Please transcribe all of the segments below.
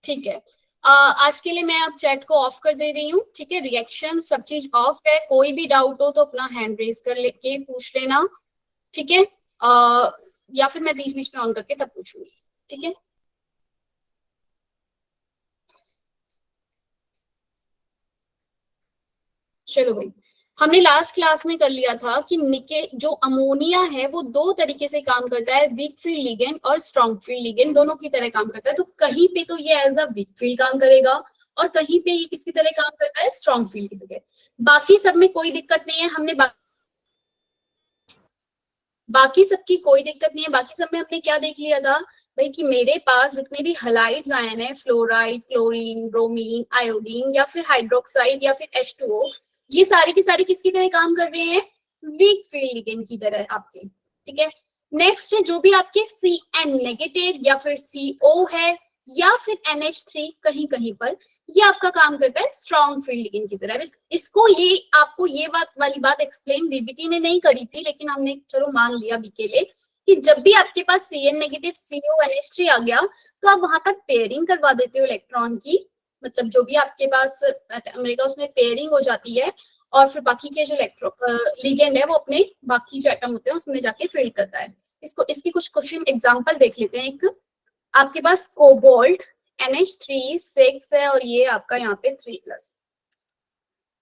ठीक है। आज के लिए मैं अब चैट को ऑफ कर दे रही हूँ, ठीक है। रिएक्शन सब चीज ऑफ है, कोई भी डाउट हो तो अपना हैंड रेज कर लेके पूछ लेना, ठीक है। या फिर मैं बीच बीच में ऑन करके तब पूछूंगी, ठीक है। चलो भाई, हमने लास्ट क्लास में कर लिया था कि निकेल जो अमोनिया है वो दो तरीके से काम करता है, वीक फील्ड लिगेंड और स्ट्रॉन्ग फील्ड लिगेंड, दोनों की तरह काम करता है। तो कहीं पे तो ये एज अ वीक फील्ड काम करेगा और कहीं पे ये किसकी तरह काम करता है, स्ट्रॉन्ग फील्ड की तरह। बाकी सब में कोई दिक्कत नहीं है, हमने बाकी सबकी कोई दिक्कत नहीं है। बाकी सब में हमने क्या देख लिया था भाई कि मेरे पास जितने भी हलाइड्स आयन है, फ्लोराइड, क्लोरीन, ब्रोमीन, आयोडीन या फिर हाइड्रोक्साइड या फिर H2O, ये सारी की सारी किसकी तरह काम कर रहे हैं, वीक फील्ड लिगेंड की तरह आपके, ठीक है। नेक्स्ट है जो भी आपके Cn नेगेटिव या फिर CO है या फिर NH3 कहीं कहीं पर, ये आपका काम करता है स्ट्रॉन्ग फील्ड लिगेंड की तरह। इसको ये आपको ये बात वाली बात एक्सप्लेन बीबीटी ने नहीं करी थी, लेकिन हमने चलो मान लिया अभी के लिए कि जब भी आपके पास Cn नेगेटिव CO NH3 आ गया तो आप वहां पर पेयरिंग करवा देते हो इलेक्ट्रॉन की, मतलब जो भी आपके पास अमेरिका उसमें पेयरिंग हो जाती है और फिर बाकी के जो लिगेंड है वो अपने बाकी जो एटम होते हैं उसमें जाके फिल्ड करता है। इसको इसकी कुछ क्वेश्चन एग्जांपल देख लेते हैं। एक आपके पास कोबाल्ट NH3 6 है और ये आपका यहाँ पे 3+।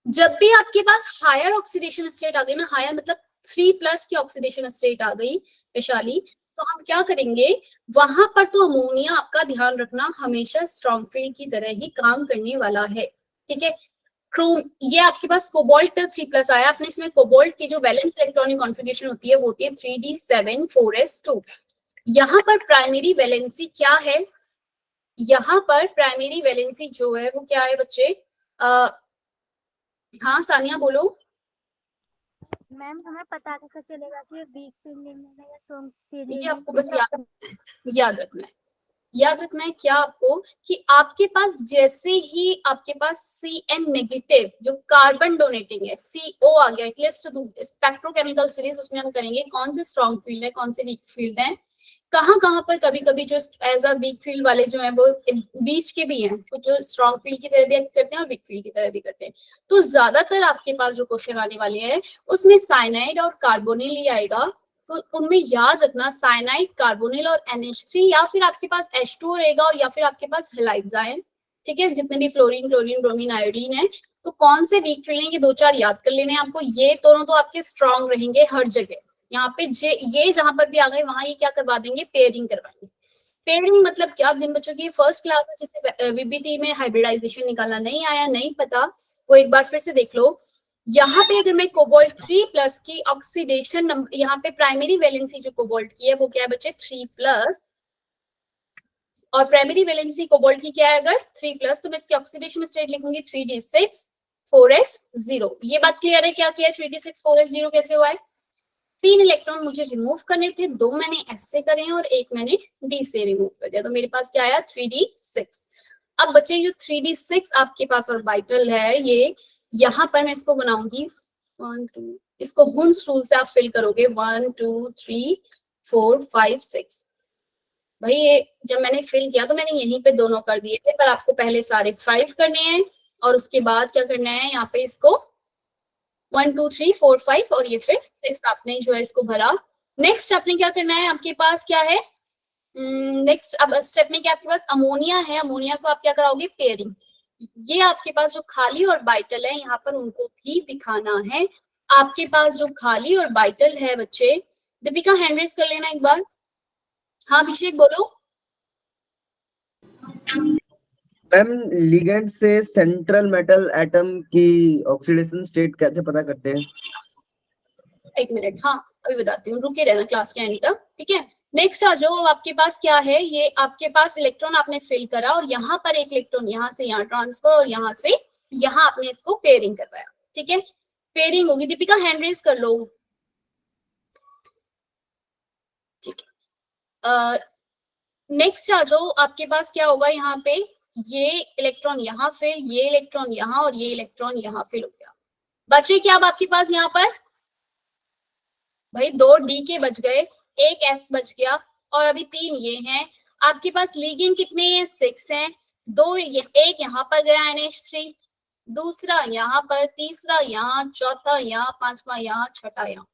जब भी आपके पास हायर ऑक्सीडेशन स्टेट आ गई ना, हायर मतलब 3+ की ऑक्सीडेशन स्टेट आ गई वैशाली, तो हम क्या करेंगे वहां पर, तो अमोनिया आपका ध्यान रखना हमेशा स्ट्रॉन्ग फील्ड की तरह ही काम करने वाला है, ठीक है। क्रोम, ये आपके पास कोबाल्ट 3+ आया, आपने इसमें कोबाल्ट की जो वैलेंस इलेक्ट्रॉनिक कॉन्फ़िगरेशन होती है वो होती है 3d7 4s2। यहाँ पर प्राइमरी वैलेंसी क्या है, यहाँ पर प्राइमरी वैलेंसी जो है वो क्या है बच्चे, हाँ सानिया बोलो। मैम हमें पता कैसे चलेगा कि ये वीक फील्ड लिगेंड है या स्ट्रॉन्ग फील्ड ये लिगेंड? आपको बस याद रखना है, याद रखना है क्या आपको कि आपके पास जैसे ही आपके पास Cn नेगेटिव जो कार्बन डोनेटिंग है, CO आ गया, लिस्ट स्पेक्ट्रोकेमिकल सीरीज उसमें हम करेंगे कौन से स्ट्रॉन्ग फील्ड है कौन से वीक फील्ड है, कहाँ कहाँ पर कभी कभी जो एज अ वीक फील्ड वाले जो है वो बीच के भी हैं, कुछ जो स्ट्रॉन्ग फील्ड की तरह भी एक्ट करते हैं और वीक फील्ड की तरह भी करते हैं। तो ज्यादातर आपके पास जो क्वेश्चन आने वाले हैं उसमें साइनाइड और कार्बोनिल ही आएगा, तो उनमें याद रखना साइनाइड, कार्बोनिल और NH3 या फिर आपके पास H2 रहेगा और या फिर आपके पास हेलाइड्स आए, ठीक है। जितने भी फ्लोरीन, क्लोरीन, ब्रोमीन, आयोडीन है, तो कौन से वीक फील्ड है ये दो चार याद कर लेने आपको। ये दोनों तो आपके स्ट्रॉन्ग रहेंगे हर जगह, यहाँ पे ये जहां पर भी आ गए वहां ये क्या करवा देंगे, पेयरिंग करवाएंगे। पेयरिंग मतलब क्या, जिन बच्चों की फर्स्ट क्लास है जिसे VBT में हाइब्रिडाइजेशन निकालना नहीं आया, नहीं पता, वो एक बार फिर से देख लो। यहाँ पे अगर मैं कोबाल्ट 3+ की ऑक्सीडेशन नंबर, यहाँ पे प्राइमरी वैलेंसी जो कोबाल्ट की है वो क्या है बच्चे 3+, और प्राइमरी वैलेंसी कोबाल्ट की क्या है अगर 3+, तो मैं इसकी ऑक्सीडेशन स्टेट लिखूंगी 3d6 4s0। ये बात क्लियर है क्या किया, 3d6 4s0 कैसे हुआ है, 3 इलेक्ट्रॉन मुझे रिमूव करने थे, 2 मैंने S से करे हैं और 1 मैंने D से रिमूव कर दिया, तो मेरे पास क्या आया 3d6। अब बच्चे जो 3d6 आपके पास ऑर्बिटल है, ये यहाँ पर मैं इसको बनाऊंगी 1 2, इसको हुंस रूल से आप फिल करोगे 1 2 3 4 5 6। भाई ये जब मैंने फिल किया तो मैंने यहीं पे दोनों कर दिए थे, पर आपको पहले सारे 5 करने हैं और उसके बाद क्या करना है, यहाँ पे इसको 1 2 3 4 5 और ये फिर 6 आपने जो है इसको भरा। नेक्स्ट आपने क्या करना है, आपके पास क्या है नेक्स्ट, अब स्टेप में क्या आपके पास अमोनिया है, अमोनिया को आप क्या कराओगे, पेयरिंग। ये आपके पास जो खाली और बाइटल है यहाँ पर उनको भी दिखाना है। आपके पास जो खाली और बाइटल है बच्चे, दीपिका हैंड रेज कर लेना एक बार। हाँ अभिषेक बोलो। मैम लिगेंड से सेंट्रल मेटल एटम की ऑक्सीडेशन स्टेट कैसे पता करते हैं? एक मिनट, हाँ अभी बताती हूँ, रुके रहना क्लास के एंड तक, ठीक है। नेक्स्ट आ जाओ, आपके पास क्या है, ये आपके पास इलेक्ट्रॉन आपने फिल करा और यहाँ पर एक इलेक्ट्रॉन यहाँ से यहाँ ट्रांसफर और यहाँ से यहाँ आपने इसको पेयरिंग करवाया, ठीक है। पेयरिंग होगी, दीपिका हैंड रेज कर लो, ठीक है। नेक्स्ट आ जाओ, आपके पास क्या होगा यहाँ पे, ये इलेक्ट्रॉन यहाँ फिल, ये इलेक्ट्रॉन यहाँ और ये इलेक्ट्रॉन यहाँ फिल हो गया। बचे क्या अब आपके पास यहाँ पर, भाई 2 D के बच गए, 1 S बच गया और अभी 3 ये हैं। आपके पास लिगेंड कितने हैं, 6 हैं। एक यहाँ पर गया NH3, दूसरा यहाँ पर, तीसरा यहाँ, चौथा यहाँ, पांचवा यहाँ, छठा यहाँ।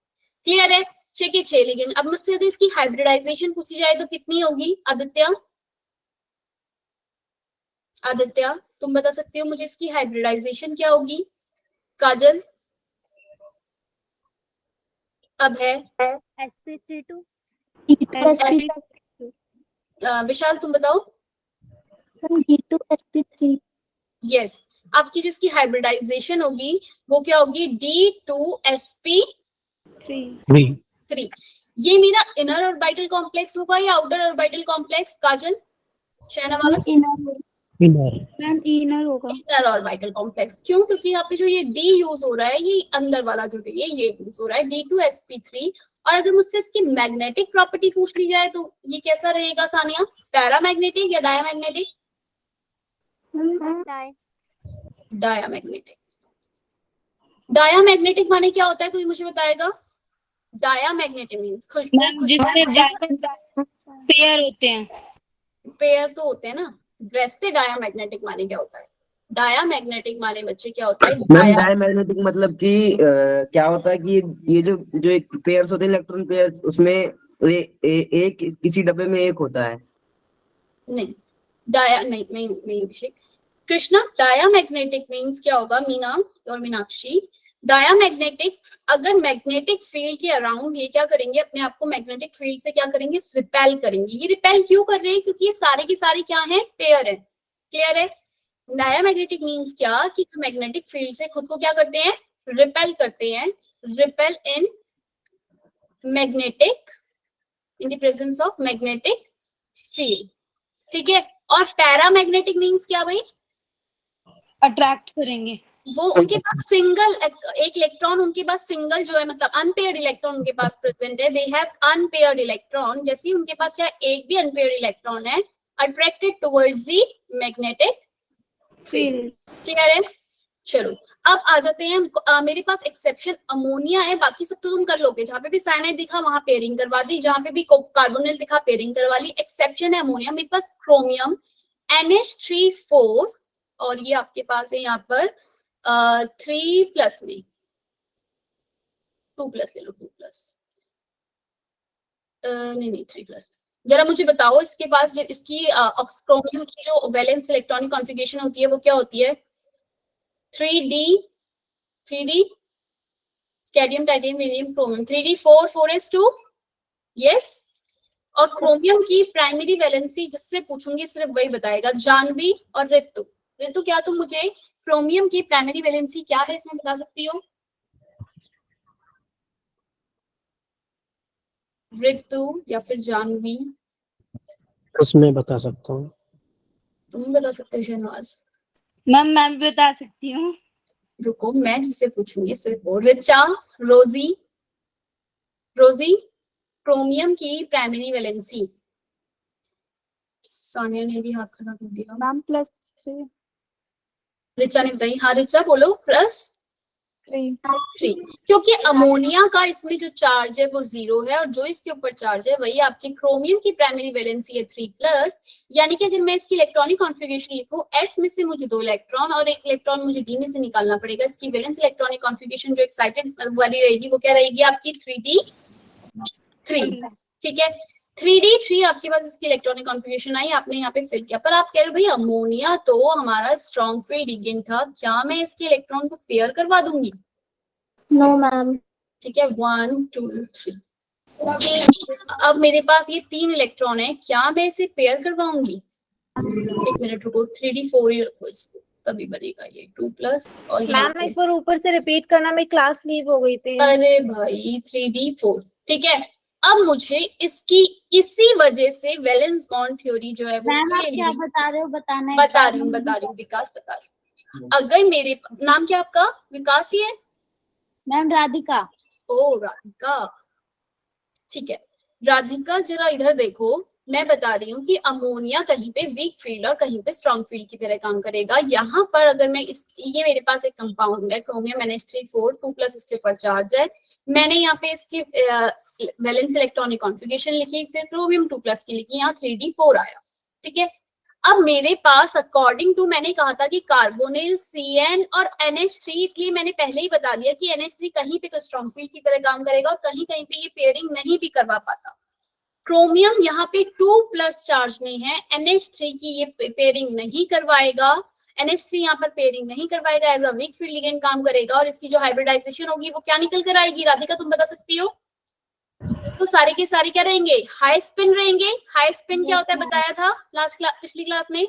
क्लियर है? 6 के 6 लिगेंड। अब मुझसे तो इसकी हाइब्रिडाइजेशन पूछी जाए तो कितनी होगी आदित्य? आदित्य तुम बता सकते हो मुझे इसकी हाइब्रिडाइजेशन क्या होगी? काजल? अब है sp32 विशाल तुम बताओ। d2sp3 यस, आपकी जो इसकी हाइब्रिडाइजेशन होगी वो क्या होगी? D2sp3। ये मेरा इनर ऑर्बिटल कॉम्प्लेक्स होगा या आउटर ऑर्बिटल कॉम्प्लेक्स? काजल, शहनवाज? मैम इनर होगा। Inner orbital complex. क्यों? क्योंकि यहाँ पे जो ये D यूज हो रहा है ये अंदर वाला जो D है ये यूज हो रहा है, D2sp3। और अगर मुझसे इसकी मैग्नेटिक प्रॉपर्टी पूछ ली जाए तो ये कैसा रहेगा सानिया? पैरामैग्नेटिक या डायामैग्नेटिक? डायामैग्नेटिक। डायामैग्नेटिक माने क्या होता है, कोई मुझे बताएगा? डायामैग्नेटिक मींस पेयर होते हैं। पेयर तो होते हैं ना, वैसे डायामैग्नेटिक माने क्या होता है? डायामैग्नेटिक माने बच्चे क्या होता है? मैम डायमैग्नेटिक मतलब कि क्या होता है कि ये जो एक पेयर्स होते हैं, इलेक्ट्रॉन पेयर्स, उसमें एक किसी डब्बे में एक होता है। नहीं, नहीं अभिषेक। कृष्णा, डायामैग्नेटिक मींस क्या होगा? मीना और मीनाक्षी, डायामैग्नेटिक अगर मैग्नेटिक फील्ड के अराउंड ये क्या करेंगे? अपने आप को मैग्नेटिक फील्ड से क्या करेंगे? रिपेल करेंगे। ये रिपेल क्यों कर रहे हैं? क्योंकि ये सारे की सारी क्या है? पेयर है। क्लियर है? डायामैग्नेटिक मींस क्या कि मैग्नेटिक फील्ड से खुद को क्या करते हैं? रिपेल करते हैं। Repel in magnetic, in the presence of magnetic field. ठीक है? और पैरामैग्नेटिक मींस क्या भाई? अट्रैक्ट करेंगे। वो उनके पास सिंगल एक इलेक्ट्रॉन, उनके पास सिंगल जो है मतलब अनपेयर्ड इलेक्ट्रॉन उनके पास प्रेजेंट है। They have unpaired electron. जैसे ही उनके पास चाहे एक भी अनपेयर्ड इलेक्ट्रॉन है, attracted towards the magnetic field. Clear है? चलो अब आ जाते हैं। मेरे पास एक्सेप्शन अमोनिया है, बाकी सब तो तुम कर लोगे। जहां पे भी साइनाइड दिखा वहां पेयरिंग करवा दी, जहां पे भी कार्बोनिल दिखा पेयरिंग करवा ली। एक्सेप्शन है अमोनिया। मेरे पास क्रोमियम NH3 4 और ये आपके पास है यहाँ पर 3+ में 2+ ले लो, 2+। नहीं 3+। जरा मुझे बताओ इसके पास इसकी क्रोमियम की जो वैलेंस इलेक्ट्रॉनिक कॉन्फ़िगरेशन होती है वो क्या होती है? 3D scandium, titanium, वेरियम, chromium. 3D4 4s2। Yes. और क्रोमियम की प्राइमरी वैलेंसी जिससे पूछूंगी सिर्फ वही बताएगा। जानवी और ऋतु। ऋतु क्या तुम मुझे क्रोमियम की प्राइमरी वैलेंसी क्या है इसमें बता सकती हो? ऋतु या फिर जानवी? इसमें बता सकता हूँ। तुम बता सकते हो शहनवाज? मैम मैं भी बता सकती हूँ। रुको, मैं जिससे पूछूंगी सिर्फ वो। रिचा, रोजी, क्रोमियम की प्राइमरी वैलेंसी। सानिया ने भी हाथ खड़ा कर दिया। मैम +3। रिचा ने बताई। हाँ रिचा बोलो। +3। क्योंकि अमोनिया का इसमें जो चार्ज है वो 0 है और जो इसके ऊपर चार्ज है वही आपकी क्रोमियम की प्राइमरी वैलेंसी है 3+। यानी कि अगर मैं इसकी इलेक्ट्रॉनिक कॉन्फ़िगरेशन लिखूं, S में से मुझे 2 इलेक्ट्रॉन और 1 इलेक्ट्रॉन मुझे D में से निकालना पड़ेगा। इसकी वैलेंस इलेक्ट्रॉनिक कॉन्फ़िगरेशन जो एक्साइटेड वाली रहेगी वो क्या रहेगी आपकी? 3D3। ठीक है? 3D3 आपके पास इसकी इलेक्ट्रॉनिक कॉन्फ़िगरेशन आई, आपने यहाँ पे फिल किया। पर आप कह रहे हो भाई अमोनिया तो हमारा स्ट्रॉन्ग फील्ड लिगेंड था, क्या मैं इसके इलेक्ट्रॉन को पेयर करवा दूंगी? No ma'am. ठीक है, 1 2 3। अब मेरे पास ये 3 इलेक्ट्रॉन है, क्या मैं इसे पेयर करवाऊंगी? एक मिनट रुको, 3D4 ही रखो इसको, तभी बनेगा ये 2+ और यहाँ मैम एक बार ऊपर से रिपीट करना, मेरी क्लास लीव हो गई थी। अरे भाई 3D4। ठीक है, अब मुझे इसकी इसी वजह से वैलेंस बॉन्ड थ्योरी जो है वो मैम आप क्या बता रहे हो? बताना है। बता रही हूँ विकास बता रही हूँ। अगर मेरे नाम क्या आपका? विकास ही है? मैम राधिका। ओ राधिका, ठीक है। राधिका जरा इधर देखो, मैं बता रही हूँ कि अमोनिया कहीं पे वीक फील्ड और कहीं पे स्ट्रॉन्ग फील्ड की तरह काम करेगा। यहाँ पर अगर मैं ये मेरे पास एक कंपाउंड है क्रोमियम NH3 4 2+ इसके ऊपर चार्ज है। मैंने यहाँ पे इसकी वैलेंस इलेक्ट्रॉनिक कॉन्फ़िगरेशन लिखी, फिर क्रोमियम 2+ की लिखी, यहाँ 3D4 आया। ठीक है, अब मेरे पास अकॉर्डिंग टू मैंने कहा था कि कार्बोनिल CN और NH3, इसलिए मैंने पहले ही बता दिया कि NH3 कहीं पे तो स्ट्रॉन्ग फील्ड की तरह काम करेगा और कहीं कहीं पे ये पेयरिंग नहीं भी करवा पाता। क्रोमियम यहाँ पे 2+ चार्ज में है, NH3 की ये पेयरिंग नहीं करवाएगा, NH3 यहाँ पर पेयरिंग नहीं करवाएगा, as a weak field ligand काम करेगा और इसकी जो हाइब्रिडाइजेशन होगी वो क्या निकल कर आएगी? राधिका तुम बता सकती हो? तो सारे के सारे क्या रहेंगे? हाई स्पिन रहेंगे। हाई स्पिन क्या होता है बताया था पिछली क्लास में?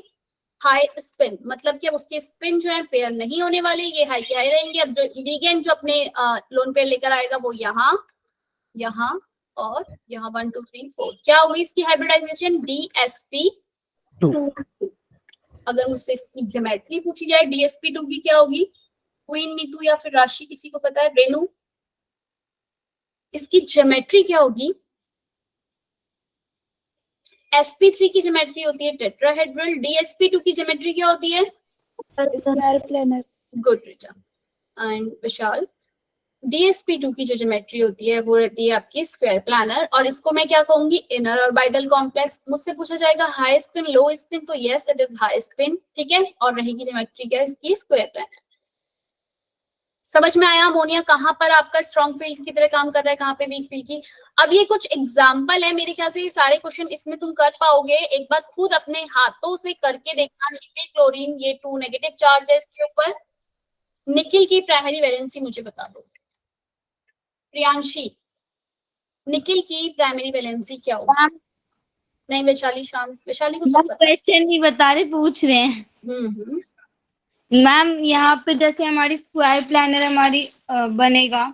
हाई स्पिन मतलब कि अब उसके स्पिन जो है पेयर नहीं होने वाले, ये हाई के हाई रहेंगे। अब जो लिगेंड जो अपने लोन पेयर लेकर आएगा वो यहाँ और यहाँ 1 2 3 4 क्या होगी इसकी हाइब्रिडाइजेशन? DSP2। अगर मुझसे इसकी ज्योमेट्री पूछी जाए DSP2 की क्या होगी? क्वीन, नीतू या फिर राशि, किसी को पता है? रेनू, इसकी ज्योमेट्री क्या होगी? sp3 की ज्योमेट्री होती है टेट्राहेड्रल, DSP2 की ज्योमेट्री क्या होती है? Square planar. Good Richa and Vishal. DSP2 की जो ज्योमेट्री होती है वो रहती है आपकी स्क्वायर प्लानर, और इसको मैं क्या कहूंगी? Inner orbital complex. मुझसे पूछा जाएगा हाई स्पिन लो स्पिन, तो yes it is high spin, ठीक है। और रहेगी ज्योमेट्री क्या इसकी? Square planar. समझ में आया अमोनिया कहाँ पर आपका स्ट्रॉन्ग फील्ड की तरह काम कर रहा है, कहाँ पे वीक फील्ड की? अब ये कुछ एग्जाम्पल है, मेरे ख्याल से ये सारे क्वेश्चन इसमें तुम कर पाओगे। एक बार खुद अपने हाथों से करके देखना। निकिल क्लोरीन, ये 2 नेगेटिव चार्ज है इसके ऊपर। निकिल की प्राइमरी वैलेंसी मुझे बता दो प्रियांशी, निकिल की प्राइमरी वैलेंसी क्या होगी? नहीं वैशाली, शाम वैशाली को सब पता है। क्वेश्चन नहीं बता रहे, पूछ रहे हैं। हम्म। मैम यहाँ पे जैसे हमारी स्क्वायर प्लानर हमारी बनेगा,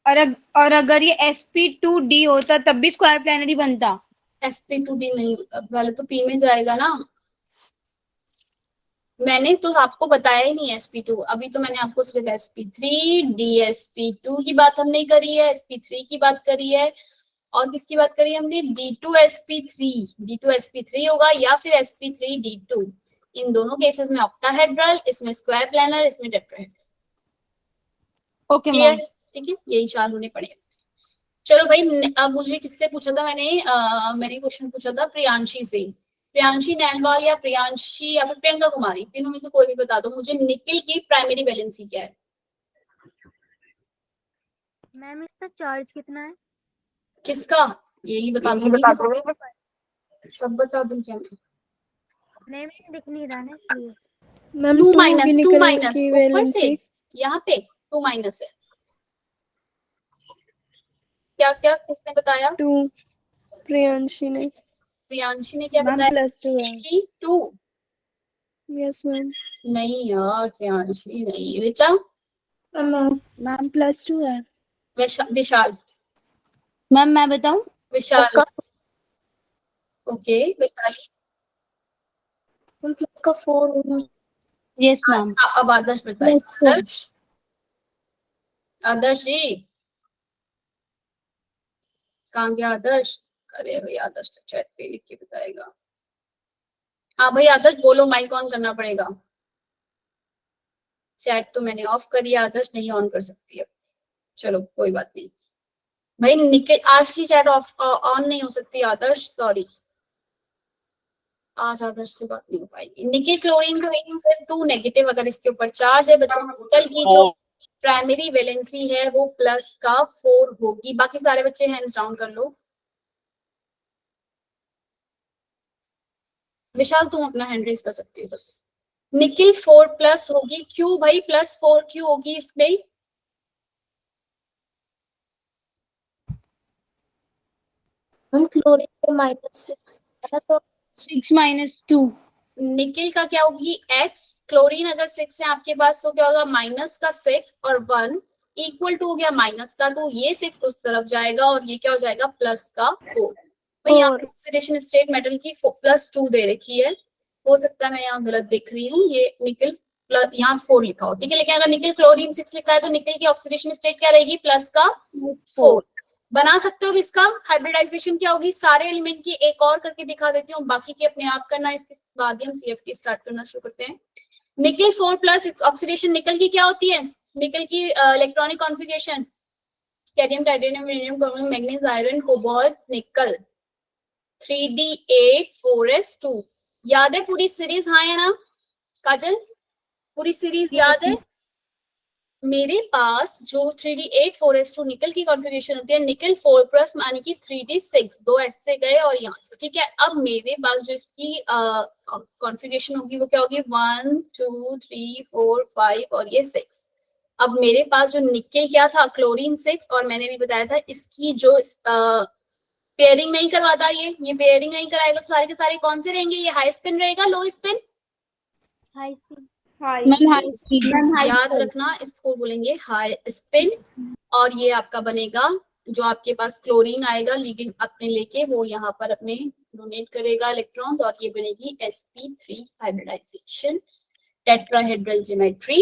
और अगर ये sp2d होता तब भी स्क्वायर प्लानर ही बनता। sp2d नहीं होता, पहले तो p में जाएगा ना। मैंने तो आपको बताया ही नहीं sp2, अभी तो मैंने आपको सिर्फ sp3 dsp2 की बात हमने करी है, sp3 की बात करी है, और किसकी बात करी है हमने? d2sp3 होगा या फिर sp3d2। इन दोनों केसेस में ऑक्टाहेड्रल, इसमें स्क्वायर प्लानर, इसमें टेट्राहेड्रल। Okay ma'am. ठीक है, यही 4 होने पड़ेंगे। चलो भाई, अब मुझे किससे पूछा था मैंने? मैंने क्वेश्चन पूछा था प्रियांशी से। प्रियांशी नैनवाल या प्रियांशी या फिर प्रियंका कुमारी, तीनों में से कोई भी बता दो मुझे, निकिल की प्राइमरी वैलेंसी क्या है? मैम इसका चार्ज कितना है? किसका? यही बता दूंगी, सब बता दूं क्या मैं? नहीं मैम दिख नहीं रहा ना इसलिए। मैम 2 2 माइनस की ऊपर से वैलेंसी यहाँ पे 2 माइनस है। क्या क्या किसने बताया? 2 प्रियांशी ने। प्रियांशी ने क्या मैम बताया? +2 है। 2 यस मैम। नहीं यार, प्रियांशी नहीं। ऋचा? मैम +2 है। विशाल? मैम मैं बताऊं? विशाल ओके, विशाली? प्लस का 4 होगा। Yes ma'am. अब आदर्श बताए। आदर्श जी कहाँ गया आदर्श? अरे भाई आदर्श तो चैट पे लिख के बताएगा। हाँ भाई आदर्श बोलो, माइक ऑन करना पड़ेगा। चैट तो मैंने ऑफ करी है, आदर्श नहीं ऑन कर सकती है। चलो कोई बात नहीं भाई, निकिल आज की चैट ऑफ ऑन नहीं हो सकती आदर्श, सॉरी। आज आदर्श से बात नहीं हो पाएगी। निकिल क्लोरीन 6 2 नेगेटिव अगर इसके ऊपर चार्ज है बच्चों, निकल की जो प्राइमरी वैलेंसी है वो प्लस का 4 होगी। बाकी सारे बच्चे हैंड्स डाउन कर लो। विशाल तुम अपना हैंड रेज कर सकती हो बस। निकिल 4+ होगी, क्यों भाई +4 क्यों होगी इसमें? हम क्लोरीन -6 है तो 6 - 2। निकिल का क्या होगी? x। क्लोरीन अगर 6 है आपके पास तो क्या होगा? माइनस का 6 और 1 इक्वल टू हो गया माइनस का 2। ये 6 उस तरफ जाएगा और ये क्या हो जाएगा? प्लस का 4। भाई यहाँ पे ऑक्सीडेशन स्टेट मेटल की +2 दे रखी है, हो सकता है मैं यहाँ गलत देख रही हूँ। ये निकिल प्लस यहाँ 4 लिखा हो, ठीक है। लेकिन अगर निकिल क्लोरीन 6 लिखा है तो निकिल की ऑक्सीडेशन स्टेट क्या रहेगी? प्लस का 4। बना सकते हो। अब इसका हाइब्रिडाइजेशन क्या होगी? सारे एलिमेंट की एक और करके दिखा देती हूँ, बाकी के अपने आप करना। इसके बाद हम CFT स्टार्ट करना शुरू करते हैं। निकिल 4+ ऑक्सीडेशन निकल की क्या होती है? निकल की इलेक्ट्रॉनिक कॉन्फ़िगरेशन स्टेरियम, titanium, uranium, chromium, manganese, iron, cobalt, nickel 3D8 4S2 याद है पूरी सीरीज? हाँ या ना काजल, पूरी सीरीज याद है? मेरे पास जो 3D8 4s2 निकल की कॉन्फ़िगरेशन होती है, निकल 4+ माने कि 3D6, दो ऐसे गए और यहाँ से, ठीक है। अब मेरे पास जो इसकी कॉन्फ़िगरेशन होगी वो क्या होगी, 1 2 3 4 5 और ये 6। अब मेरे पास जो निकल क्या था, क्लोरीन 6, और मैंने भी बताया था इसकी जो पेयरिंग नहीं करवाता, ये पेयरिंग नहीं कराएगा तो सारे के सारे कौन से रहेंगे, ये हाई स्पिन रहेगा, लो spin? High spin. Ma'am high speed. याद रखना, इसको बोलेंगे हाई स्पिन। और ये आपका बनेगा, जो आपके पास क्लोरीन आएगा लिगेंड अपने लेके, वो यहाँ पर अपने डोनेट करेगा इलेक्ट्रॉन्स, और ये बनेगी sp3 हाइब्रिडाइजेशन, टेट्राहेड्रल ज्योमेट्री।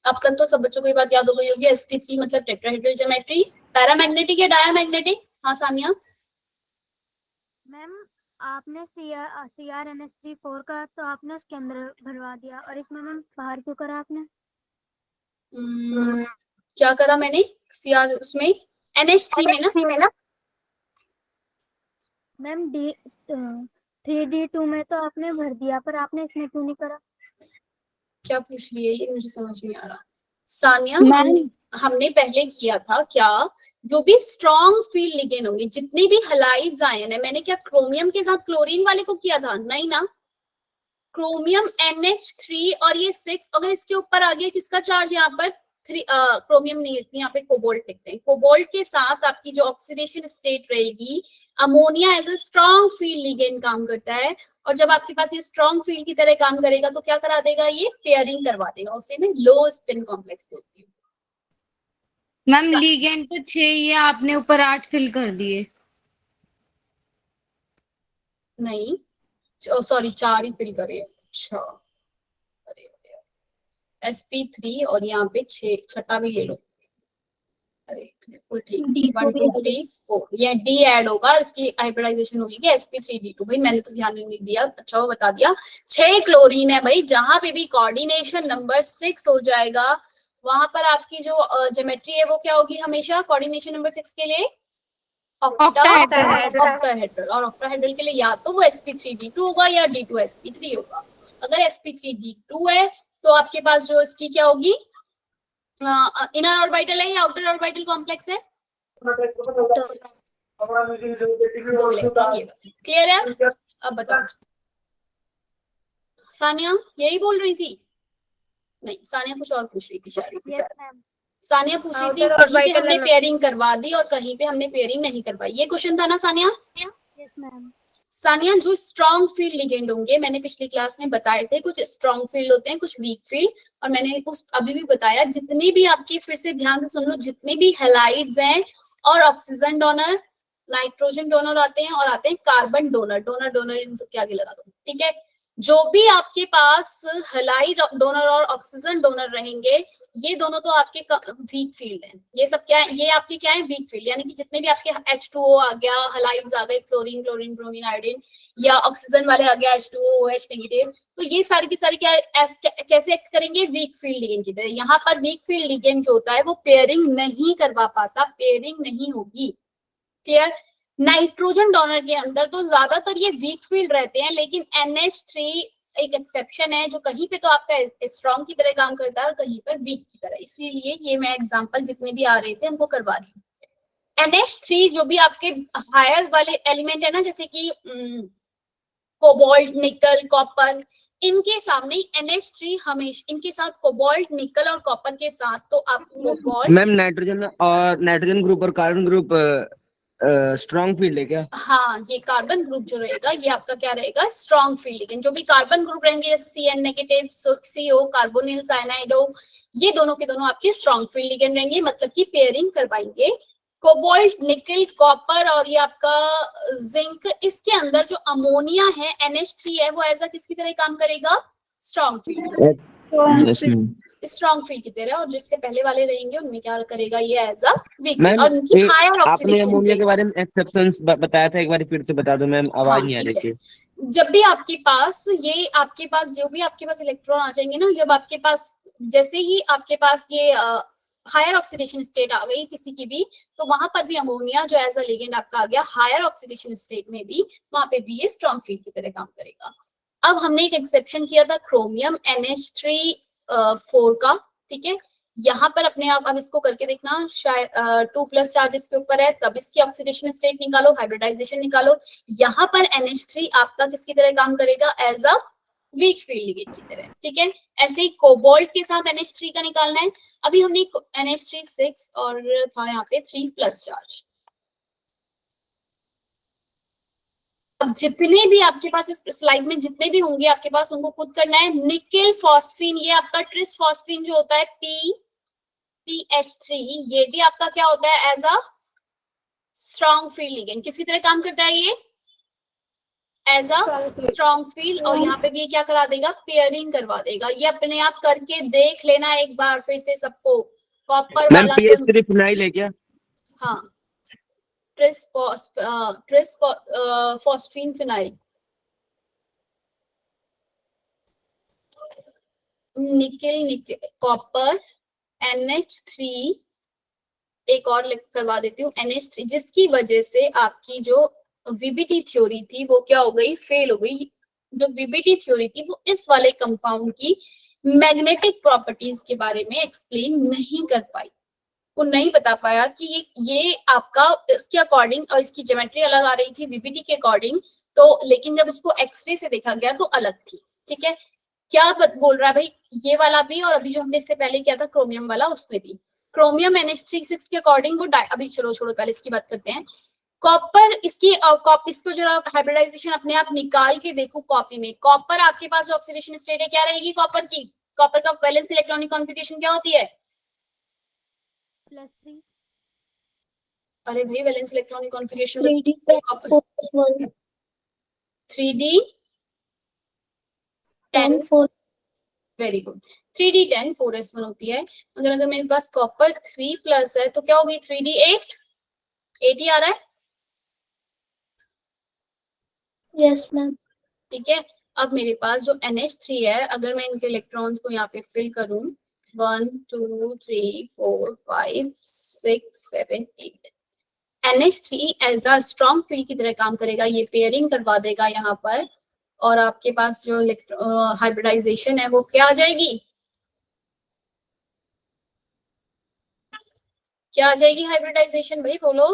अब तक तो सब बच्चों को ये बात याद हो गई होगी, sp3 मतलब टेट्राहेड्रल ज्योमेट्री। पैरामैग्नेटिक या डायामैग्नेटिक? हाँ सानिया। मैम आपने CrNH3 4 का तो आपने उसके अंदर भरवा दिया, और इसमें मैम बाहर क्यों करा आपने? क्या करा मैंने Cr उसमें NH3 में ना? मैम 3D2 में तो आपने भर दिया, पर आपने इसमें क्यों नहीं करा? क्या पूछ रही है ये, मुझे समझ नहीं आ रहा सानिया। मैम हमने पहले किया था क्या, जो भी स्ट्रॉन्ग फील्ड लिगेंड होंगे, जितने भी हलाइड्स आयन है, मैंने क्या क्रोमियम के साथ क्लोरीन वाले को किया था? नहीं ना, क्रोमियम NH3 और ये 6, अगर इसके ऊपर आ गया किसका चार्ज यहाँ पर, क्रोमियम नहीं लिखते यहाँ पे, कोबाल्ट लिखते हैं। कोबाल्ट के साथ आपकी जो ऑक्सीडेशन स्टेट रहेगी, ammonia as a strong field ligand काम करता है, और जब आपके पास ये स्ट्रॉन्ग फील्ड की तरह काम करेगा तो क्या करा देगा, ये पेयरिंग करवा देगा, उसे मैं लो स्पिन कॉम्प्लेक्स बोलती हूँ। मैम लिगेंड तो 6 ही है, आपने ऊपर 8 फिल कर दिए। नहीं सॉरी, 4 ही फिल करे। अच्छा sp3 और यहाँ पे 6, छठा भी ले लो। अरे बिल्कुल ठीक, 1 2 3 4 ये D ऐड होगा, इसकी हाइब्रिडाइजेशन होगी कि sp3d2। भाई मैंने तो ध्यान नहीं दिया, अच्छा वो बता दिया। 6 क्लोरीन है भाई, जहां पे भी कोऑर्डिनेशन नंबर 6 हो जाएगा वहां पर आपकी जो ज्योमेट्री है वो क्या होगी हमेशा कोऑर्डिनेशन नंबर 6 के लिए, ऑक्टाहेड्रल। और ऑक्टाहेड्रल के लिए या तो वो sp3d2 होगा या d2sp3 होगा। अगर sp3d2 है तो आपके पास जो इसकी क्या होगी, इनर ऑर्बिटल है या आउटर ऑर्बिटल कॉम्प्लेक्स है? क्लियर है? अब बताओ सानिया, यही बोल रही थी? नहीं, सानिया कुछ और पूछ रही थी शायद। Yes ma'am. सानिया पूछ रही थी कहीं पे हमने पेयरिंग करवा दी और कहीं पे हमने पेयरिंग नहीं करवाई, ये क्वेश्चन था ना सानिया? Yes ma'am. सानिया, जो स्ट्रॉन्ग फील्ड लिगेंड होंगे, मैंने पिछली क्लास में बताए थे, कुछ स्ट्रॉन्ग फील्ड होते हैं, कुछ वीक फील्ड, और मैंने उस अभी भी बताया, जितनी भी आपकी, फिर से ध्यान से सुन लो, जितने भी हैलाइड्स हैं और ऑक्सीजन डोनर, नाइट्रोजन डोनर आते हैं और आते हैं कार्बन डोनर, डोनर इन सब के आगे लगा दो, ठीक है। जो भी आपके पास हैलाइड डोनर और ऑक्सीजन डोनर रहेंगे, ये दोनों तो आपके वीक फील्ड है। ये सब क्या है, ये आपके क्या है, वीक फील्ड, यानी कि जितने भी आपके H2O आ गया, हैलाइड्स आ गए, क्लोरीन क्लोरीन ब्रोमीन आयोडीन, या ऑक्सीजन वाले आ गया H2O OH नेगेटिव, तो ये सारी की सारी क्या कैसे एक्ट करेंगे, वीक फील्ड लिगेंड की तरह। यहाँ पर वीक फील्ड लिगेंड जो होता है वो पेयरिंग नहीं करवा पाता, पेयरिंग नहीं होगी, क्लियर। नाइट्रोजन डोनर के अंदर तो ज्यादातर ये वीक फील्ड रहते हैं, लेकिन NH3 एक एक्सेप्शन है, जो कहीं पे तो आपका स्ट्रॉन्ग की तरह काम करता है और कहीं पर वीक की तरह, इसीलिए ये मैं एग्जांपल जितने भी आ रहे थे उनको करवा रही हूँ। NH3 जो भी आपके हायर वाले एलिमेंट है ना, जैसे कि कोबाल्ट, निकल, कॉपर, इनके सामने NH3 हमेशा, इनके साथ कोबाल्ट, निकल और कॉपर के साथ तो आप कोबाल्ट। मैम नाइट्रोजन ग्रुप और कार्बन ग्रुप स्ट्रॉन्ग फील्ड है क्या? हाँ, ये कार्बन ग्रुप जो रहेगा ये आपका क्या रहेगा, स्ट्रॉन्ग फील्ड। लेकिन जो भी कार्बन ग्रुप रहेंगे, जैसे Cn नेगेटिव, CO, कार्बोनिल साइनाइडो, ये दोनों के दोनों आपके स्ट्रॉन्ग फील्ड लिगेंड रहेंगे, मतलब कि पेयरिंग करवाएंगे। कोबाल्ट, निकल, कॉपर और ये आपका जिंक, इसके अंदर जो अमोनिया है NH3 है, वो ऐसा किसकी तरह काम करेगा, स्ट्रॉन्ग फील्ड, स्ट्रॉन्ग फील्ड की तरह। और जिससे पहले वाले रहेंगे उनमें क्या करेगा, ये एज अ वीक फील्ड, और इनकी हायर आपने ऑक्सीडेशन अमोनिया के बारे में एक्सेप्शंस बताया था, एक बार फिर से बता दो मैम, आवाज नहीं आ रही थी। जब भी आपके पास ये, आपके पास जो भी आपके पास इलेक्ट्रॉन आ जाएंगे ना, जब आपके पास, जैसे ही आपके पास ये हायर ऑक्सीडेशन स्टेट आ गई किसी की भी, तो वहां पर भी अमोनिया जो एज अ लिगेंड आपका आ गया हायर ऑक्सीडेशन स्टेट में भी, वहां पे भी ये स्ट्रॉन्ग फील्ड की तरह काम करेगा। अब हमने एक एक्सेप्शन किया था क्रोमियम NH3 4 का, ठीक है। यहाँ पर अपने आप अब इसको करके देखना, शायद 2+ चार्ज इसके ऊपर है, तब इसकी ऑक्सीडेशन स्टेट निकालो, हाइब्रिडाइजेशन निकालो। यहाँ पर NH3 आपका किसकी तरह काम करेगा, as a weak field ligand की तरह, ठीक है। ऐसे ही कोबाल्ट के साथ NH3 का निकालना है। अभी हमने NH3 6 और था यहाँ पे 3+ चार्ज। अब जितने भी आपके पास इस स्लाइड में जितने भी होंगे आपके पास, उनको खुद करना है। निकेल फॉस्फीन, ये आपका ट्रिस फॉस्फीन जो होता है PH3, ये भी आपका क्या होता है, as a strong field ligand. किसकी तरह काम करता है ये, एज अ स्ट्रॉन्ग फील्ड। और यहाँ पे भी ये क्या करा देगा, पेयरिंग करवा देगा। ये अपने आप करके देख लेना एक बार फिर से सबको। कॉपर मैम वाला तो PH3 फिनाइल है क्या? हाँ, tris phosphine phenyl, nickel copper NH3, एक और करवा देती हूँ NH3, जिसकी वजह से आपकी जो VBT थ्योरी थी वो क्या हो गई, फेल हो गई। जो VBT थ्योरी थी वो इस वाले कंपाउंड की मैग्नेटिक प्रॉपर्टीज के बारे में एक्सप्लेन नहीं कर पाई, वो नहीं बता पाया कि ये आपका इसके अकॉर्डिंग, और इसकी ज्योमेट्री अलग आ रही थी VBT के अकॉर्डिंग, तो लेकिन जब उसको एक्सरे से देखा गया तो अलग थी, ठीक है। क्या बोल रहा है भाई, ये वाला भी और अभी जो हमने इससे पहले किया था क्रोमियम वाला, उसमें भी क्रोमियम NH3 6 के अकॉर्डिंग वो अभी छोड़ो पहले इसकी बात करते हैं। कॉपर, इसको जो हाइब्रिडाइजेशन अपने आप निकाल के देखो कॉपी में, कॉपर आपके पास जो ऑक्सीडेशन स्टेट है क्या रहेगी कॉपर की, कॉपर का वैलेंस इलेक्ट्रॉनिक कॉन्फिगरेशन क्या होती है, +3 अरे भाई valence electronic configuration 3D 10 4 very good, 3D10 4s1 होती है। मगर अगर मेरे पास कॉपर 3+ है तो क्या होगी, 3D8 ही आ रहा है, यस मैम। ठीक है। अब मेरे पास जो NH3 है, अगर मैं इनके इलेक्ट्रॉन्स को यहाँ पे फिल करूं, 1 2 3 4 5 6 7 8, NH3 as a strong field की तरह काम करेगा, ये पेयरिंग करवा देगा यहाँ पर, और आपके पास जो हाइब्रिडाइजेशन है वो क्या आ जाएगी, क्या आ जाएगी हाइब्रिडाइजेशन, भाई बोलो।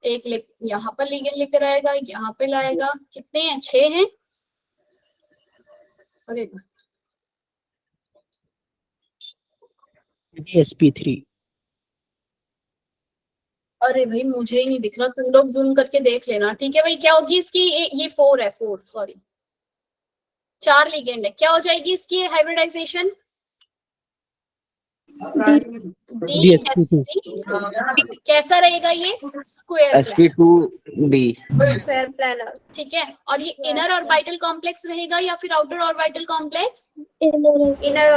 एक यहाँ पर लिगेंड लेकर आएगा, यहाँ पे लाएगा, कितने हैं, 6 हैं, अरे sp3 अरे भाई मुझे ही नहीं दिख रहा, तुम लोग जूम करके देख लेना, ठीक है भाई। क्या होगी इसकी, ये 4 है, 4 सॉरी 4 लिगेंड है, क्या हो जाएगी इसकी हाइब्रिडाइजेशन, DsP2 DSP, कैसा रहेगा ये, square planar, sp2d। Square planar. ठीक है। और ये इनर ऑर्बिटल कॉम्प्लेक्स रहेगा या फिर outer orbital complex, inner inner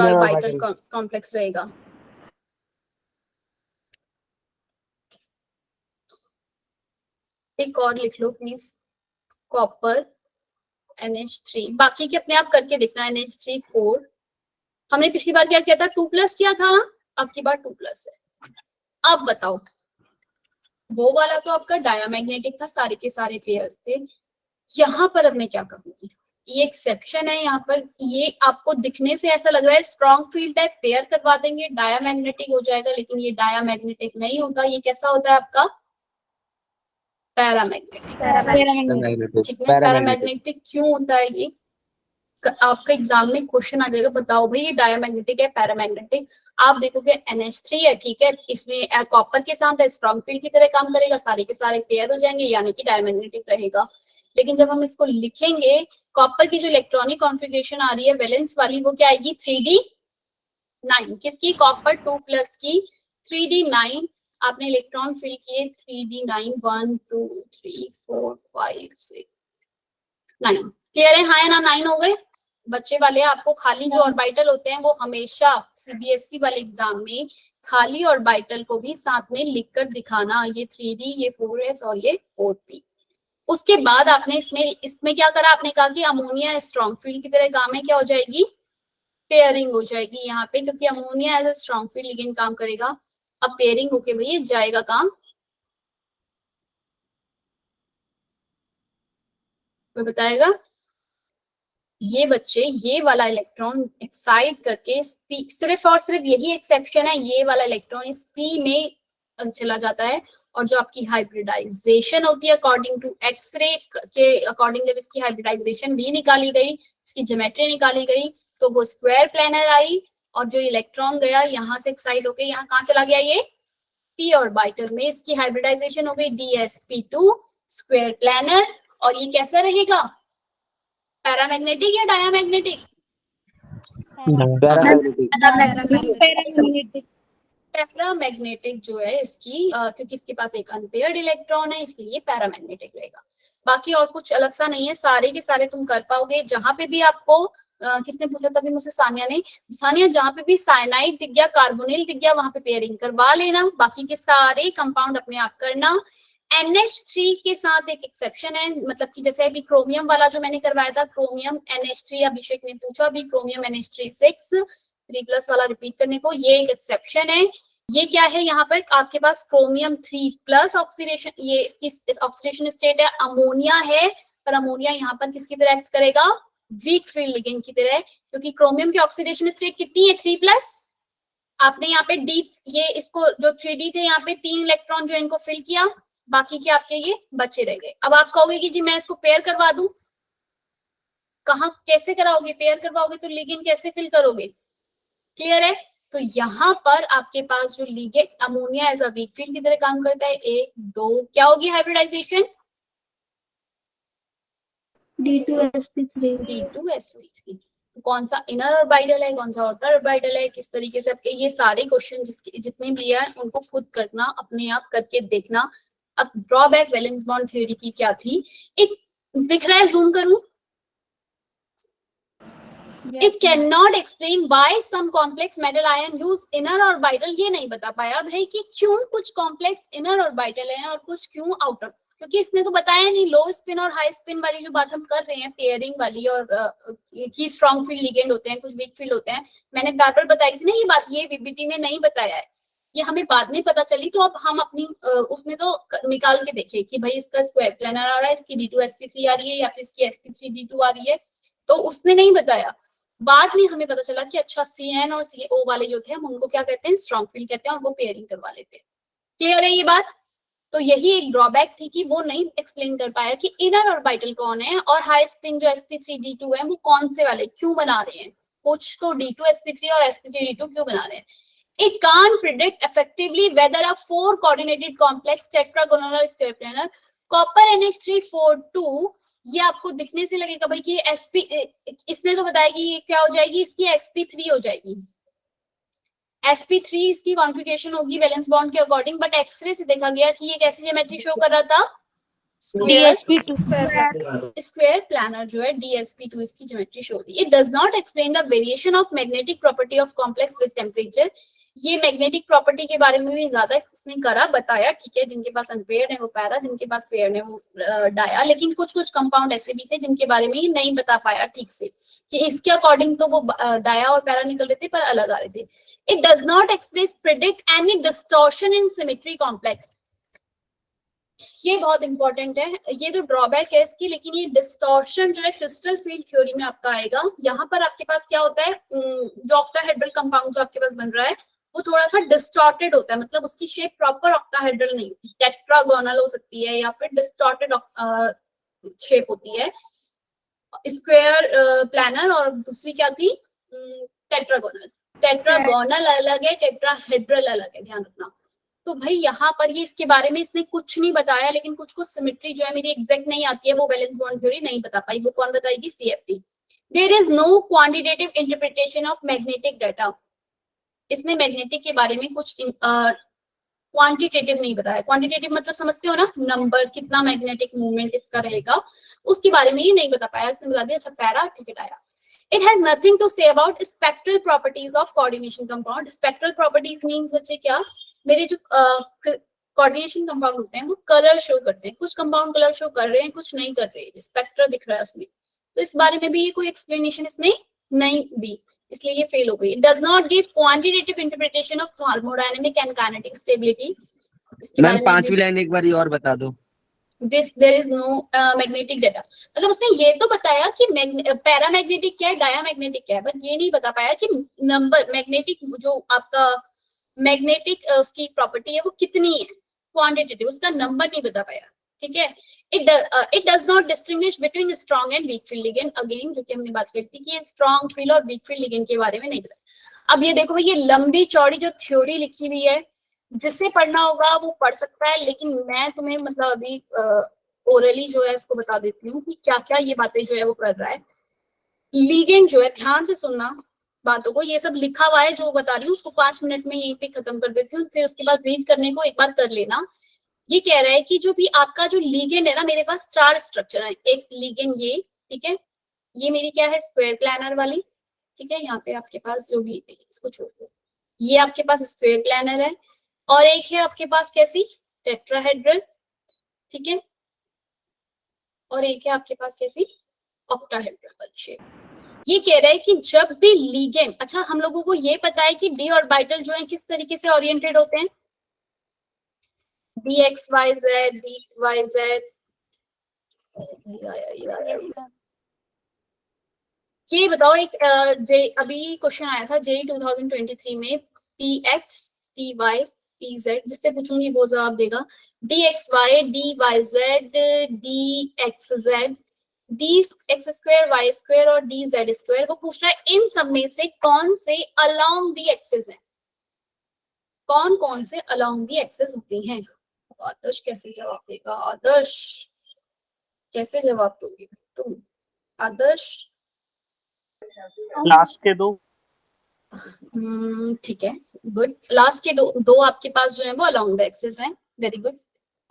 orbital complex रहेगा। एक और लिख लो प्लीज, कॉपर NH3, बाकी के अपने आप करके देखना, NH3 4, हमने पिछली बार क्या किया था, 2+ किया था, अब की बार 2+ है। अब बताओ, वो वाला तो आपका डायामैग्नेटिक था, सारे के सारे पेयर्स थे। यहाँ पर अब मैं क्या कहूंगी, ये एक्सेप्शन है यहाँ पर, ये आपको दिखने से ऐसा लग रहा है स्ट्रॉन्ग फील्ड है, पेयर करवा देंगे डायामैग्नेटिक हो जाएगा, लेकिन ये डायामैग्नेटिक नहीं होता, ये कैसा होता है आपका, पैरामैग्नेटिक, ठीक है। पैरामैग्नेटिक क्यों होता है ये, आपका एग्जाम में क्वेश्चन आ जाएगा, बताओ भाई ये डायामैग्नेटिक है पैरामैग्नेटिक, आप देखोगे NH3 है, ठीक है, इसमें कॉपर के साथ स्ट्रॉन्ग फील्ड की तरह काम करेगा, सारे के सारे पेयर हो जाएंगे, यानी कि डायमैग्नेटिक रहेगा। लेकिन जब हम इसको लिखेंगे, कॉपर की जो इलेक्ट्रॉनिक कॉन्फ़िगरेशन आ रही है वैलेंस वाली, वो क्या आएगी, 3D9, किसकी, कॉपर 2+ की 3D9, आपने इलेक्ट्रॉन फिल किए 3D9, 1 2 3 4 5 6 9, क्लियर है, हाँ या ना, 9 हो गए बच्चे वाले। आपको खाली जो ऑर्बिटल होते हैं वो हमेशा CBSE वाले एग्जाम में खाली ऑर्बिटल को भी साथ में लिखकर दिखाना, ये 3D, ये 4s और ये 4p। उसके बाद आपने इसमें क्या करा, आपने कहा कि अमोनिया स्ट्रॉन्ग फील्ड की तरह काम है, क्या हो जाएगी, पेयरिंग हो जाएगी यहाँ पे, क्योंकि ammonia as a strong field ligand काम करेगा। अब पेयरिंग होके भैया जाएगा काम कोई बताएगा? ये बच्चे ये वाला इलेक्ट्रॉन एक्साइट करके सिर्फ और सिर्फ यही एक्सेप्शन है, ये वाला इलेक्ट्रॉन इस p में चला जाता है, और जो आपकी हाइब्रिडाइजेशन होती है अकॉर्डिंग टू एक्सरे के अकॉर्डिंग, जब इसकी हाइब्रिडाइजेशन भी निकाली गई, इसकी ज्योमेट्री निकाली गई, तो वो स्क्वायर प्लेनर आई, और जो इलेक्ट्रॉन गया यहाँ से एक्साइट होके यहाँ कहाँ चला गया, ये p ऑर्बिटल में, इसकी हाइब्रिडाइजेशन हो गई dsp2 स्क्वायर प्लेनर। और ये कैसा रहेगा, पैरामैग्नेटिक या डायामैग्नेटिक? पैरामैग्नेटिक। पैरामैग्नेटिक जो है इसकी क्योंकि इसके पास एक अनपेयर्ड इलेक्ट्रॉन है, इसलिए पैरामैग्नेटिक रहेगा। बाकी और कुछ अलग सा नहीं है, सारे के सारे तुम कर पाओगे। जहां पे भी आपको किसने पूछा था अभी मुझसे, सानिया ने, सानिया जहां पे भी साइनाइड दिख गया, कार्बोनिल दिख गया, वहां पे पेयरिंग करवा लेना, बाकी के सारे कंपाउंड अपने आप करना। NH3 के साथ एक एक्सेप्शन है, मतलब कि जैसे अभी क्रोमियम वाला जो मैंने करवाया था, क्रोमियम NH3, अभिषेक ने पूछा अभी क्रोमियम NH3 6 3+ वाला रिपीट करने को, ये एक एक्सेप्शन है। ये क्या है, यहाँ पर आपके पास क्रोमियम 3+ ऑक्सीडेशन, ये इसकी ऑक्सीडेशन स्टेट है, अमोनिया है, पर अमोनिया यहाँ पर किसकी तरह एक्ट करेगा, वीक फील्ड लिगेंड की तरह, क्योंकि क्रोमियम की ऑक्सीडेशन स्टेट कितनी है, 3+। आपने यहाँ पे डी, ये इसको जो 3D थे यहाँ पे 3 इलेक्ट्रॉन जो इनको फिल किया, बाकी के आपके ये बचे रह गए। अब आप कहोगे कि जी मैं इसको पेयर करवा दूं, कहाँ कैसे कराओगे, पेयर करवाओगे तो लिगेंड कैसे फिल करोगे, क्लियर है? तो यहाँ पर आपके पास जो ligand ammonia as a weak field की तरह काम करता है, 1 2 क्या होगी हाइब्रिडाइजेशन, D2sp3 D2sp3। कौन सा इनर ऑर्बिटल है, कौन सा आउटर ऑर्बिटल है, किस तरीके से आपके ये सारे क्वेश्चन जिसके जितने भी है उनको खुद करना, अपने आप करके देखना। अब ड्रॉबैक वैलेंस बॉन्ड थ्योरी की क्या थी, एक दिख रहा है, जूम करूं, It cannot explain why some complex metal ion use inner orbital। ये नहीं बता पाया भाई कि क्यों कुछ कॉम्प्लेक्स इनर ऑर्बिटल है और कुछ क्यों आउटर, क्योंकि इसने तो बताया नहीं। लो स्पिन और हाई स्पिन वाली जो बात हम कर रहे हैं, पेयरिंग वाली, और की स्ट्रॉन्ग फील्ड लिगेंड होते हैं, कुछ वीक फील्ड होते हैं, मैंने पेपर बताई थी ना ये बात, ये वीबीटी ने नहीं बताया है, ये हमें बाद में पता चली। तो अब हम अपनी उसने तो निकाल के देखे कि भाई इसका स्क्वायर प्लेनर आ रहा है, इसकी D2sp3 आ रही है, या फिर इसकी sp3d2 आ रही है, तो उसने नहीं बताया। बाद में हमें पता चला कि अच्छा CN और CO वाले जो थे हम उनको क्या कहते हैं, स्ट्रॉन्ग फील्ड कहते हैं, और वो पेयरिंग करवा लेते हैं। क्लियर है ये बात? तो यही एक ड्रॉबैक थी कि वो नहीं एक्सप्लेन कर पाया कि इनर ऑर्बिटल कौन है और हाई स्पिन जो sp3d2 है वो कौन से वाले क्यों बना रहे हैं, कुछ तो D2sp3 और sp3d2 क्यों बना रहे हैं। It can't predict effectively whether a 4 coordinated complex tetragonal square planar copper NH342, ये आपको दिखने से लगेगा भाई कि sp, इसने तो बताया कि ये क्या हो जाएगी, इसकी sp3 हो जाएगी, sp3 इसकी कॉन्फ़िगरेशन होगी वैलेंस बॉन्ड के अकॉर्डिंग, बट एक्सरे से देखा गया कि ये कैसी ज्योमेट्री शो कर रहा था, DSP2 स्क्वायर प्लानर जो है DSP2 इसकी ज्योमेट्री शो होती है। It does not explain the variation of magnetic property of complex with temperature. ये मैग्नेटिक प्रॉपर्टी के बारे में भी ज्यादा इसने करा बताया, ठीक है, जिनके पास अनपेयर्ड है वो पैरा, जिनके पास पेयर्ड है वो डाया, लेकिन कुछ कुछ कंपाउंड ऐसे भी थे जिनके बारे में ये नहीं बता पाया ठीक से कि इसके अकॉर्डिंग तो वो डाया और पैरा निकल रहे थे पर अलग आ रहे थे। It does not express predict any distortion in symmetry complex, ये बहुत इंपॉर्टेंट है, ये तो ड्रॉबैक है इसकी, लेकिन ये डिस्टॉर्शन जो है क्रिस्टल फील्ड थ्योरी में आपका आएगा। यहाँ पर आपके पास क्या होता है, जो ऑक्टाहेड्रल कंपाउंड जो आपके पास बन रहा है वो थोड़ा सा डिस्टॉर्टेड होता है, मतलब उसकी शेप प्रॉपर ऑक्टाहेड्रल नहीं होती, टेट्रागोनल हो सकती है या फिर डिस्टॉर्टेड शेप होती है, स्क्वायर प्लानर, और दूसरी क्या थी टेट्रागोनल। टेट्रागोनल अलग है, टेट्राहेड्रल अलग है, ध्यान रखना। तो भाई यहाँ पर ये इसके बारे में इसने कुछ नहीं बताया, लेकिन कुछ कुछ सिमेट्री जो है मेरी एग्जैक्ट नहीं आती है, वो वैलेंस बॉन्ड थ्योरी नहीं बता पाई, वो कौन बताएगी, CFT। There is no quantitative interpretation of magnetic data, इसने मैग्नेटिक के बारे में कुछ क्वांटिटेटिव नहीं बताया। क्वांटिटेटिव मतलब समझते हो ना, नंबर, कितना मैग्नेटिक मूवमेंट इसका रहेगा, उसके बारे में ये नहीं बता पाया, इसने बता दिया अच्छा पैरा, ठीक है dia. It has nothing to say about spectral properties of coordination compound। Spectral properties means बच्चे क्या, मेरे जो कोऑर्डिनेशन कंपाउंड होते हैं वो कलर शो करते हैं, कुछ कंपाउंड कलर शो कर रहे हैं, कुछ नहीं कर रहे, स्पेक्ट्रा दिख रहा है उसमें, तो इस बारे में भी ये कोई एक्सप्लेनेशन इसने नहीं दी, इसलिए ये फेल हो गई। It does not give quantitative interpretation of thermodynamic and kinetic stability। Ma'am 5वीं लाइन एक बार और बता दो। There is no magnetic data. मतलब उसने ये तो बताया कि पैरामैग्नेटिक क्या है, डायामैग्नेटिक क्या है, बट ये नहीं बता पाया कि नंबर मैग्नेटिक जो आपका मैग्नेटिक उसकी प्रॉपर्टी है वो कितनी है, क्वांटिटेटिव, उसका नंबर नहीं बता पाया। ठीक है, it does not distinguish between strong and week field ligand, again जो कि हमने बात की थी कि ये स्ट्रॉन्ग फील्ड और वीक फील्ड लिगेंड के बारे में नहीं बताया। अब ये देखो भाई, ये लंबी चौड़ी जो थ्योरी लिखी हुई है, जिसे पढ़ना होगा वो पढ़ सकता है, लेकिन मैं तुम्हें मतलब अभी ओरली जो है इसको बता देती हूँ कि क्या क्या ये बातें जो है वो कर रहा है। लिगेंड जो है, ध्यान से सुनना बातों को, ये सब लिखा हुआ है जो बता रही हूँ उसको 5 मिनट में यहीं पे खत्म कर देती हूँ, फिर उसके बाद रीड करने को एक बार कर लेना। ये कह रहा है कि जो भी आपका जो लिगेंड है ना, मेरे पास 4 स्ट्रक्चर है। एक लिगेंड ये, ठीक है, ये मेरी क्या है, स्क्वायर प्लानर वाली, ठीक है, यहाँ पे आपके पास जो भी, इसको छोड़ दो, ये आपके पास स्क्वायर प्लानर है, और एक है आपके पास कैसी, टेट्राहेड्रल, ठीक है, और एक है आपके पास कैसी, ऑक्टाहेड्रल वाली शेप। ये कह रहा है कि जब भी लिगेंड, अच्छा हम लोगों को ये पता है कि डी ऑर्बिटल जो है किस तरीके से ओरिएंटेड होते हैं, D x Y Z, D Y Z, ये बताओ एक अभी क्वेश्चन आया था जेई 2023 में, p x p y p z, जिससे पूछूंगी वो जवाब देगा। D x y, d Y Z, d x z, d x square y square और डी जेड स्क्वायर, वो पूछ रहा है इन सब में से कौन से अलोंग दी एक्सिस है, कौन कौन से अलोंग दी एक्सिस होती हैं। आदर्श कैसे जवाब देगा, आदर्श कैसे जवाब दोगे तुम, आदर्श? लास्ट के दो। ठीक है, गुड, लास्ट के दो आपके पास जो है वो अलोंग द एक्सिस हैं, वेरी गुड।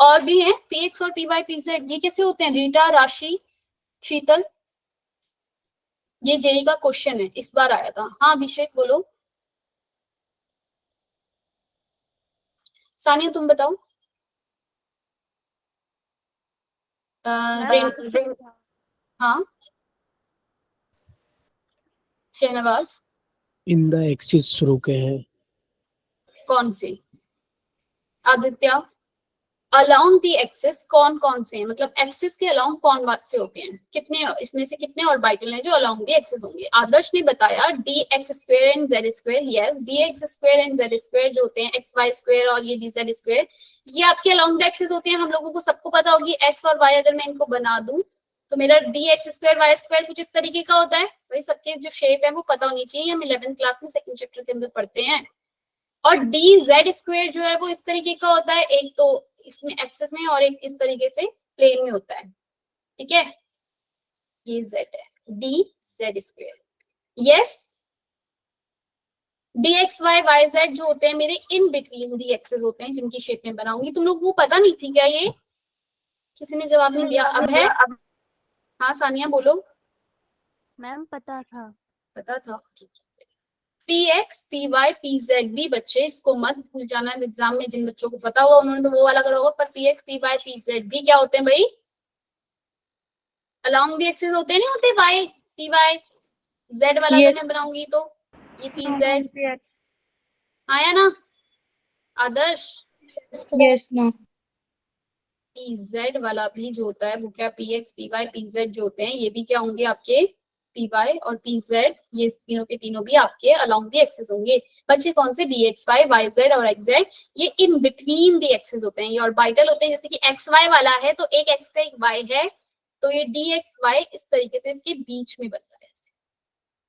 और भी हैं पी एक्स और पी वाई पी जेड, ये कैसे होते हैं, रीटा, राशि, शीतल, ये जेई का क्वेश्चन है, इस बार आया था। हाँ अभिषेक बोलो, सानिया तुम बताओ। हाँ शहनवाज, इन द एक्सिस शुरू के हैं। कौन से, आदित्य, अलोंग दी एक्सिस कौन कौन से हैं, मतलब एक्सिस के अलोंग कौन बात से होते हैं, कितने, इसमें से कितने ऑर्बिटल हैं जो अलोंग दी एक्सिस होंगे। आदर्श ने बताया D x square and Z square, yes, d x square and Z square जो होते हैं, एक्स वाई स्क्वायर और ये डी जेड स्क्वायर, ये आपके अलोंग द एक्सिस होते हैं। हम लोगों को सबको पता होगी एक्स और वाई अगर मैं इनको बना दूं तो मेरा d x square y square कुछ इस तरीके का होता है, भाई सबके जो शेप है वो पता होनी चाहिए, हम 11th क्लास में सेकंड चैप्टर के अंदर पढ़ते हैं। और डी जेड स्क्वायर जो है वो इस तरीके का होता है, एक तो इसमें एक्सेस में और एक इस तरीके से प्लेन में होता है, ठीक है, ये जेड है, d z square, yes. D x y y z जो होते हैं मेरे इन बिटवीन दी एक्सेस होते हैं, जिनकी शेप में बनाऊंगी। तुम लोग को पता नहीं थी क्या ये, किसी ने जवाब नहीं दिया, अब है। हाँ सानिया बोलो। मैम पता था। पता था, ठीक है। P x p y p z भी, बच्चे इसको मत भूल जाना, एग्जाम में जिन बच्चों को पता होगा उन्होंने तो वो वाला करा होगा, पर p x p y p z भी क्या होते हैं भाई, अलोंग दी एक्सिस होते नहीं होते, वाई पी वाई जेड वाला अगर मैं बनाऊंगी तो ये पी जेड आया ना Adarsh, yes ma'am. P z वाला भी जो होता है वो क्या, p x p y p z जो होते हैं ये भी क्या होंगे आपके, पी वाई और पी जेड, ये तीनों के तीनों भी आपके अलोंग दी एक्सिस होंगे। बच्चे कौन से, d x y y z और एक्स जेड, ये इन बिटवीन दी एक्सिस होते हैं, ये ऑर्बिटल होते हैं। जैसे कि एक्स वाई वाला है तो एक एक्स है एक वाई है, तो ये डी एक्स वाई इस तरीके से इसके बीच में बनता है।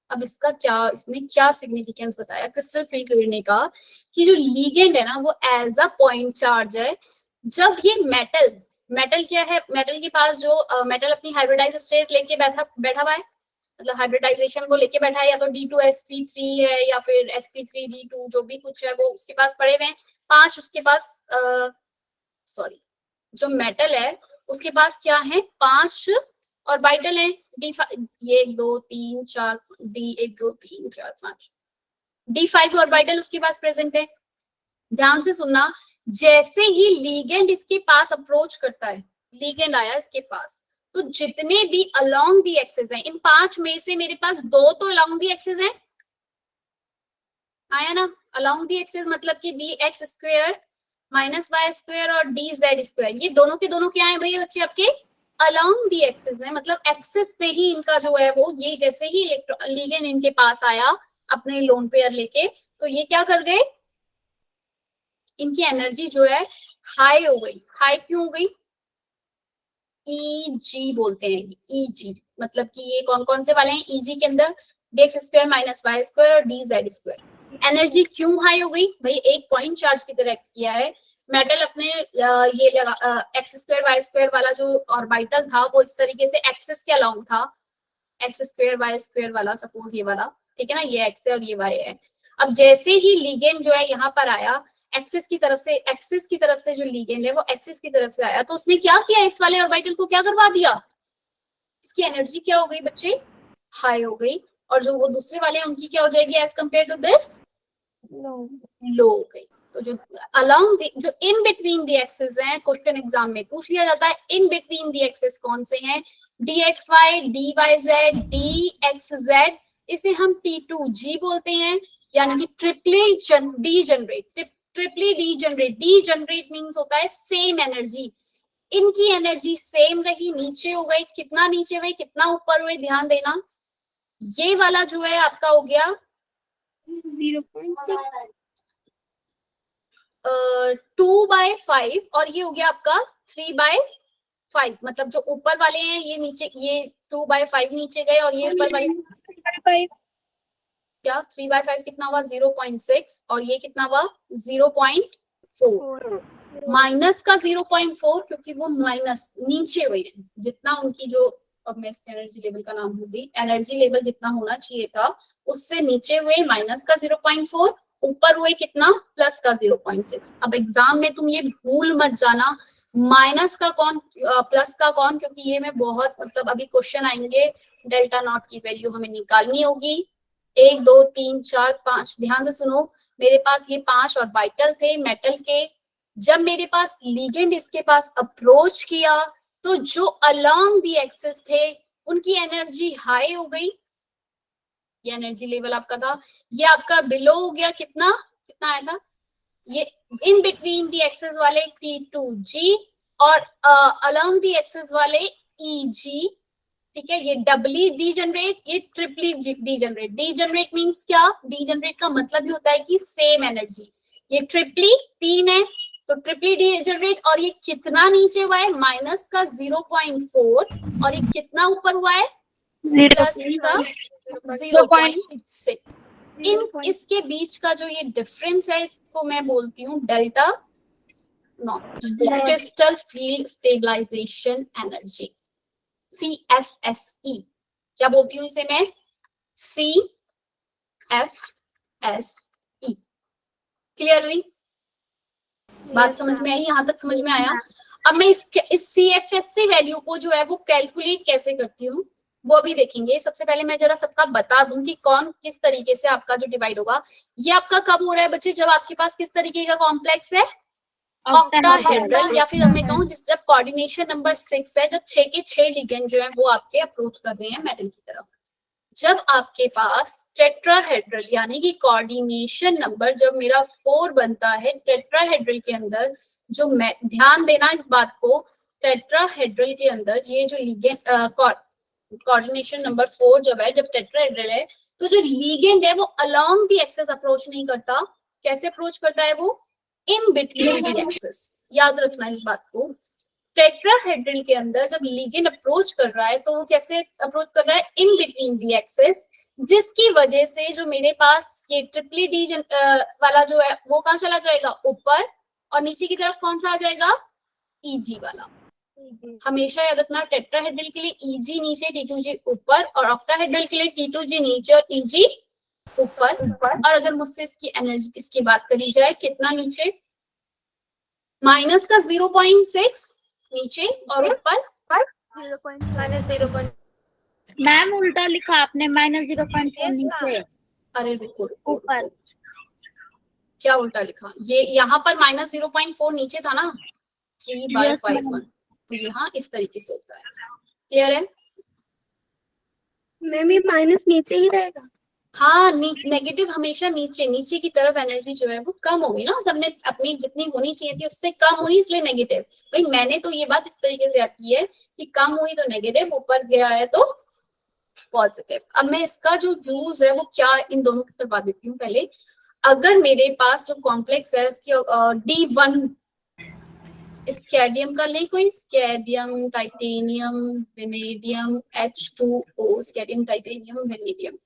अब इसका क्या, इसने क्या सिग्निफिकेंस बताया क्रिस्टल फ्री ने कहा कि जो लिगेंड है ना वो एज अ पॉइंट चार्ज है। जब ये मेटल क्या है, मेटल के पास जो मेटल अपनी हाइब्रिडाइज स्टेट लेके बैठा हुआ है, मतलब हाइब्रिडाइजेशन को लेके बैठा है, या तो D2sp3 है या फिर sp3d2 जो भी कुछ है वो उसके पास पड़े हुए हैं। 5 उसके पास सॉरी जो मेटल है उसके पास क्या है, 5 ऑर्बिटल है, ये 1 2 3 4 D 1 2 3 4 5 D5 ऑर्बिटल उसके पास प्रेजेंट है। ध्यान से सुनना, जैसे ही लिगेंड इसके पास अप्रोच करता है, लिगेंड आया इसके पास, तो जितने भी अलोंग दी एक्सिस हैं, इन 5 में से मेरे पास 2 तो अलोंग दी एक्सिस हैं, आया ना, अलोंग दी एक्सिस मतलब कि d x square minus y square और डी जेड स्क्वायर, ये दोनों के दोनों क्या है भाई बच्चे आपके अलोंग दी एक्सिस है, मतलब एक्सिस पे ही इनका जो है वो, ये जैसे ही लिगेंड इनके पास आया अपने लोन पेयर लेके, तो ये क्या कर गए, इनकी एनर्जी जो है हाई हो गई। हाई क्यों हो गई, EG बोलते हैं, EG मतलब कि ये कौन कौन से वाले हैं EG के अंदर, डेक्स स्क्वायर माइनस वाई स्क्वायर और डी जेड स्क्वायर। एनर्जी क्यों हाई हो गई भाई, एक पॉइंट चार्ज की तरह किया है मेटल अपने ये एक्स स्क्वायर वाई स्क्वायर वाला जो ऑर्बिटल था वो इस तरीके से एक्सिस के अलोंग था, एक्स स्क्वायर वाई स्क्वायर वाला, सपोज ये वाला, ठीक है ना, ये एक्स है और ये वाई है। अब जैसे ही लिगेंड जो है यहाँ पर आया एक्सिस की तरफ से जो लिगेंड है वो एक्सिस की तरफ से आया, तो उसने क्या किया, इस वाले ऑर्बिटल को क्या करवा दिया, इसकी एनर्जी क्या हो गई बच्चे, हाई हो गई, और जो वो दूसरे वाले हैं उनकी क्या हो जाएगी एज कम्पेयर टू दिस, लो हो गई। तो जो अलोंग जो इन बिटवीन दी एक्सिस है, क्वेश्चन एग्जाम में पूछ लिया जाता है इन बिटवीन दी एक्सिस कौन से हैं, dxy, dyz, dxz, इसे हम T2G बोलते हैं, यानी कि ट्रिपली डीजनरेट। डीजनरेट मींस होता है सेम एनर्जी, इनकी एनर्जी सेम रही, नीचे हो गई, कितना नीचे हुए कितना ऊपर हुए, ध्यान देना, ये वाला जो है आपका हो गया 0.6 2/5 और ये हो गया आपका 3/5, मतलब जो ऊपर वाले हैं ये नीचे, ये 2/5 नीचे गए और ये ऊपर वाले क्या 3/5 कितना हुआ 0.6 और ये कितना हुआ 0.4, माइनस का 0.4 क्योंकि वो माइनस नीचे हुए हैं, जितना उनकी जो, अब मैं इसके एनर्जी लेवल का नाम भूल गई, एनर्जी लेवल जितना होना चाहिए था उससे नीचे हुए माइनस का 0.4, ऊपर हुए कितना प्लस का 0.6। अब एग्जाम में तुम ये भूल मत जाना माइनस का कौन प्लस का कौन, क्योंकि ये में बहुत मतलब अभी क्वेश्चन आएंगे, डेल्टा नॉट की वैल्यू हमें निकालनी होगी, 1 2 3 4 5, ध्यान से सुनो, मेरे पास ये 5 ऑर्बिटल थे मेटल के, जब मेरे पास लिगेंड इसके पास अप्रोच किया तो जो अलोंग दी एक्सिस थे उनकी एनर्जी हाई हो गई, ये एनर्जी लेवल आपका था, ये आपका बिलो हो गया, कितना कितना आया था, ये इन बिटवीन दी एक्सिस वाले T2G और अलोंग दी एक्सिस वाले EG, ठीक है, ये डबली डीजनरेट, ये ट्रिपली डीजनरेट। डीजनरेट मींस क्या, डीजनरेट का मतलब ही होता है कि सेम एनर्जी, ये ट्रिपली 3 है तो ट्रिपली डीजनरेट, और ये कितना नीचे हुआ है माइनस का 0.4 और ये कितना ऊपर हुआ है प्लस का 0.6। इन इसके बीच का जो ये डिफरेंस है इसको मैं बोलती हूँ delta naught, crystal field stabilisation energy, CFSE। क्या बोलती हूँ इसे मैं, CFSE। क्लियर हुई बात, समझ में आई, यहाँ तक समझ में आया। अब मैं इस CFSE वैल्यू को जो है वो कैलकुलेट कैसे करती हूँ वो अभी देखेंगे। सबसे पहले मैं जरा सबका बता दूं कि कौन किस तरीके से आपका जो डिवाइड होगा, ये आपका कब हो रहा है बच्चे, जब आपके पास किस तरीके का कॉम्प्लेक्स है, ऑक्टाहेड्रल, या फिर मैं कहूँ जिस जब कोऑर्डिनेशन नंबर 6 है, जब 6 के 6 लिगेंड जो है वो आपके अप्रोच कर रहे हैं मेटल की तरफ। जब आपके पास टेट्राहेड्रल यानी कि कोऑर्डिनेशन नंबर जब मेरा 4 बनता है टेट्राहेड्रल के अंदर, जो ध्यान देना इस बात को, टेट्राहेड्रल के अंदर ये जो लिगेंड कोऑर्डिनेशन नंबर 4 जब है, जब टेट्राहेड्रल है, तो जो लिगेंड है वो अलोंग द एक्सिस अप्रोच नहीं करता, कैसे अप्रोच करता है वो, इन बिटवीन द एक्सिस। याद रखना इस बात को, टेट्राहेड्रल के अंदर जब लिगेंड अप्रोच कर रहा है तो वो कैसे अप्रोच कर रहा है, इन बिटवीन द एक्सिस, जिसकी वजह से जो मेरे पास ये ट्रिपली डी वाला जो है वो कहाँ चला जाएगा ऊपर, और नीचे की तरफ कौन सा आ जाएगा, EG वाला। हमेशा याद रखना टेट्राहेड्रल के लिए EG नीचे T2G ऊपर, और ऑक्टाहेड्रल के लिए T2G नीचे और EG ऊपर। और अगर मुझसे इसकी एनर्जी इसकी बात करी जाए, कितना नीचे, माइनस का 0.6 नीचे और ऊपर -0. मैम उल्टा लिखा आपने, -0.4 नीचे, अरे रुको ऊपर। क्या उल्टा लिखा, ये यहाँ पर -0.4 नीचे था ना, 3/5, तो यहाँ इस तरीके से होता है। क्लियर है मैम ये माइनस नीचे ही रहेगा। हाँ, नेगेटिव हमेशा नीचे की तरफ एनर्जी जो है वो कम होगी ना, सबने अपनी जितनी होनी चाहिए थी उससे कम हुई इसलिए नेगेटिव। भाई मैंने तो ये बात इस तरीके से याद की है कि कम हुई तो नेगेटिव, ऊपर गया है तो पॉजिटिव। अब मैं इसका जो यूज है वो क्या इन दोनों को करवा देती हूँ पहले। अगर मेरे पास जो कॉम्प्लेक्स है इसकी D1 स्कैडियम का लें कोई, scandium, titanium, vanadium, H2O, scandium, titanium, vanadium.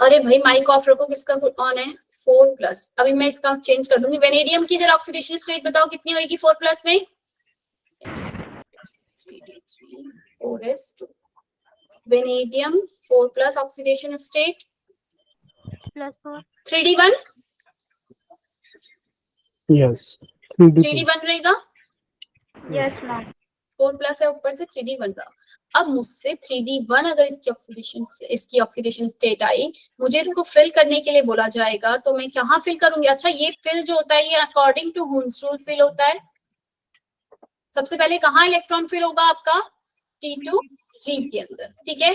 अरे भाई माइक ऑफ रखो, किसका ऑन है? 4+। अभी मैं इसका चेंज कर दूंगी। वेनेडियम की जरा ऑक्सीडेशन स्टेट बताओ कितनी होगी 4+ में? 3D3 4s2। Vanadium 4+ oxidation state +4 3D1 Yes. 3D2. 3D1 रहेगा। यस मैम 4+ है ऊपर से 3D1 रहा। अब मुझसे 3D1 अगर इसकी ऑक्सीडेशन स्टेट आई, मुझे इसको फिल करने के लिए बोला जाएगा तो मैं कहाँ फिल करूंगी? अच्छा ये फिल जो होता है ये according to Hund's rule fill होता है। सबसे पहले कहाँ इलेक्ट्रॉन फिल होगा आपका? T2G के अंदर, ठीक है।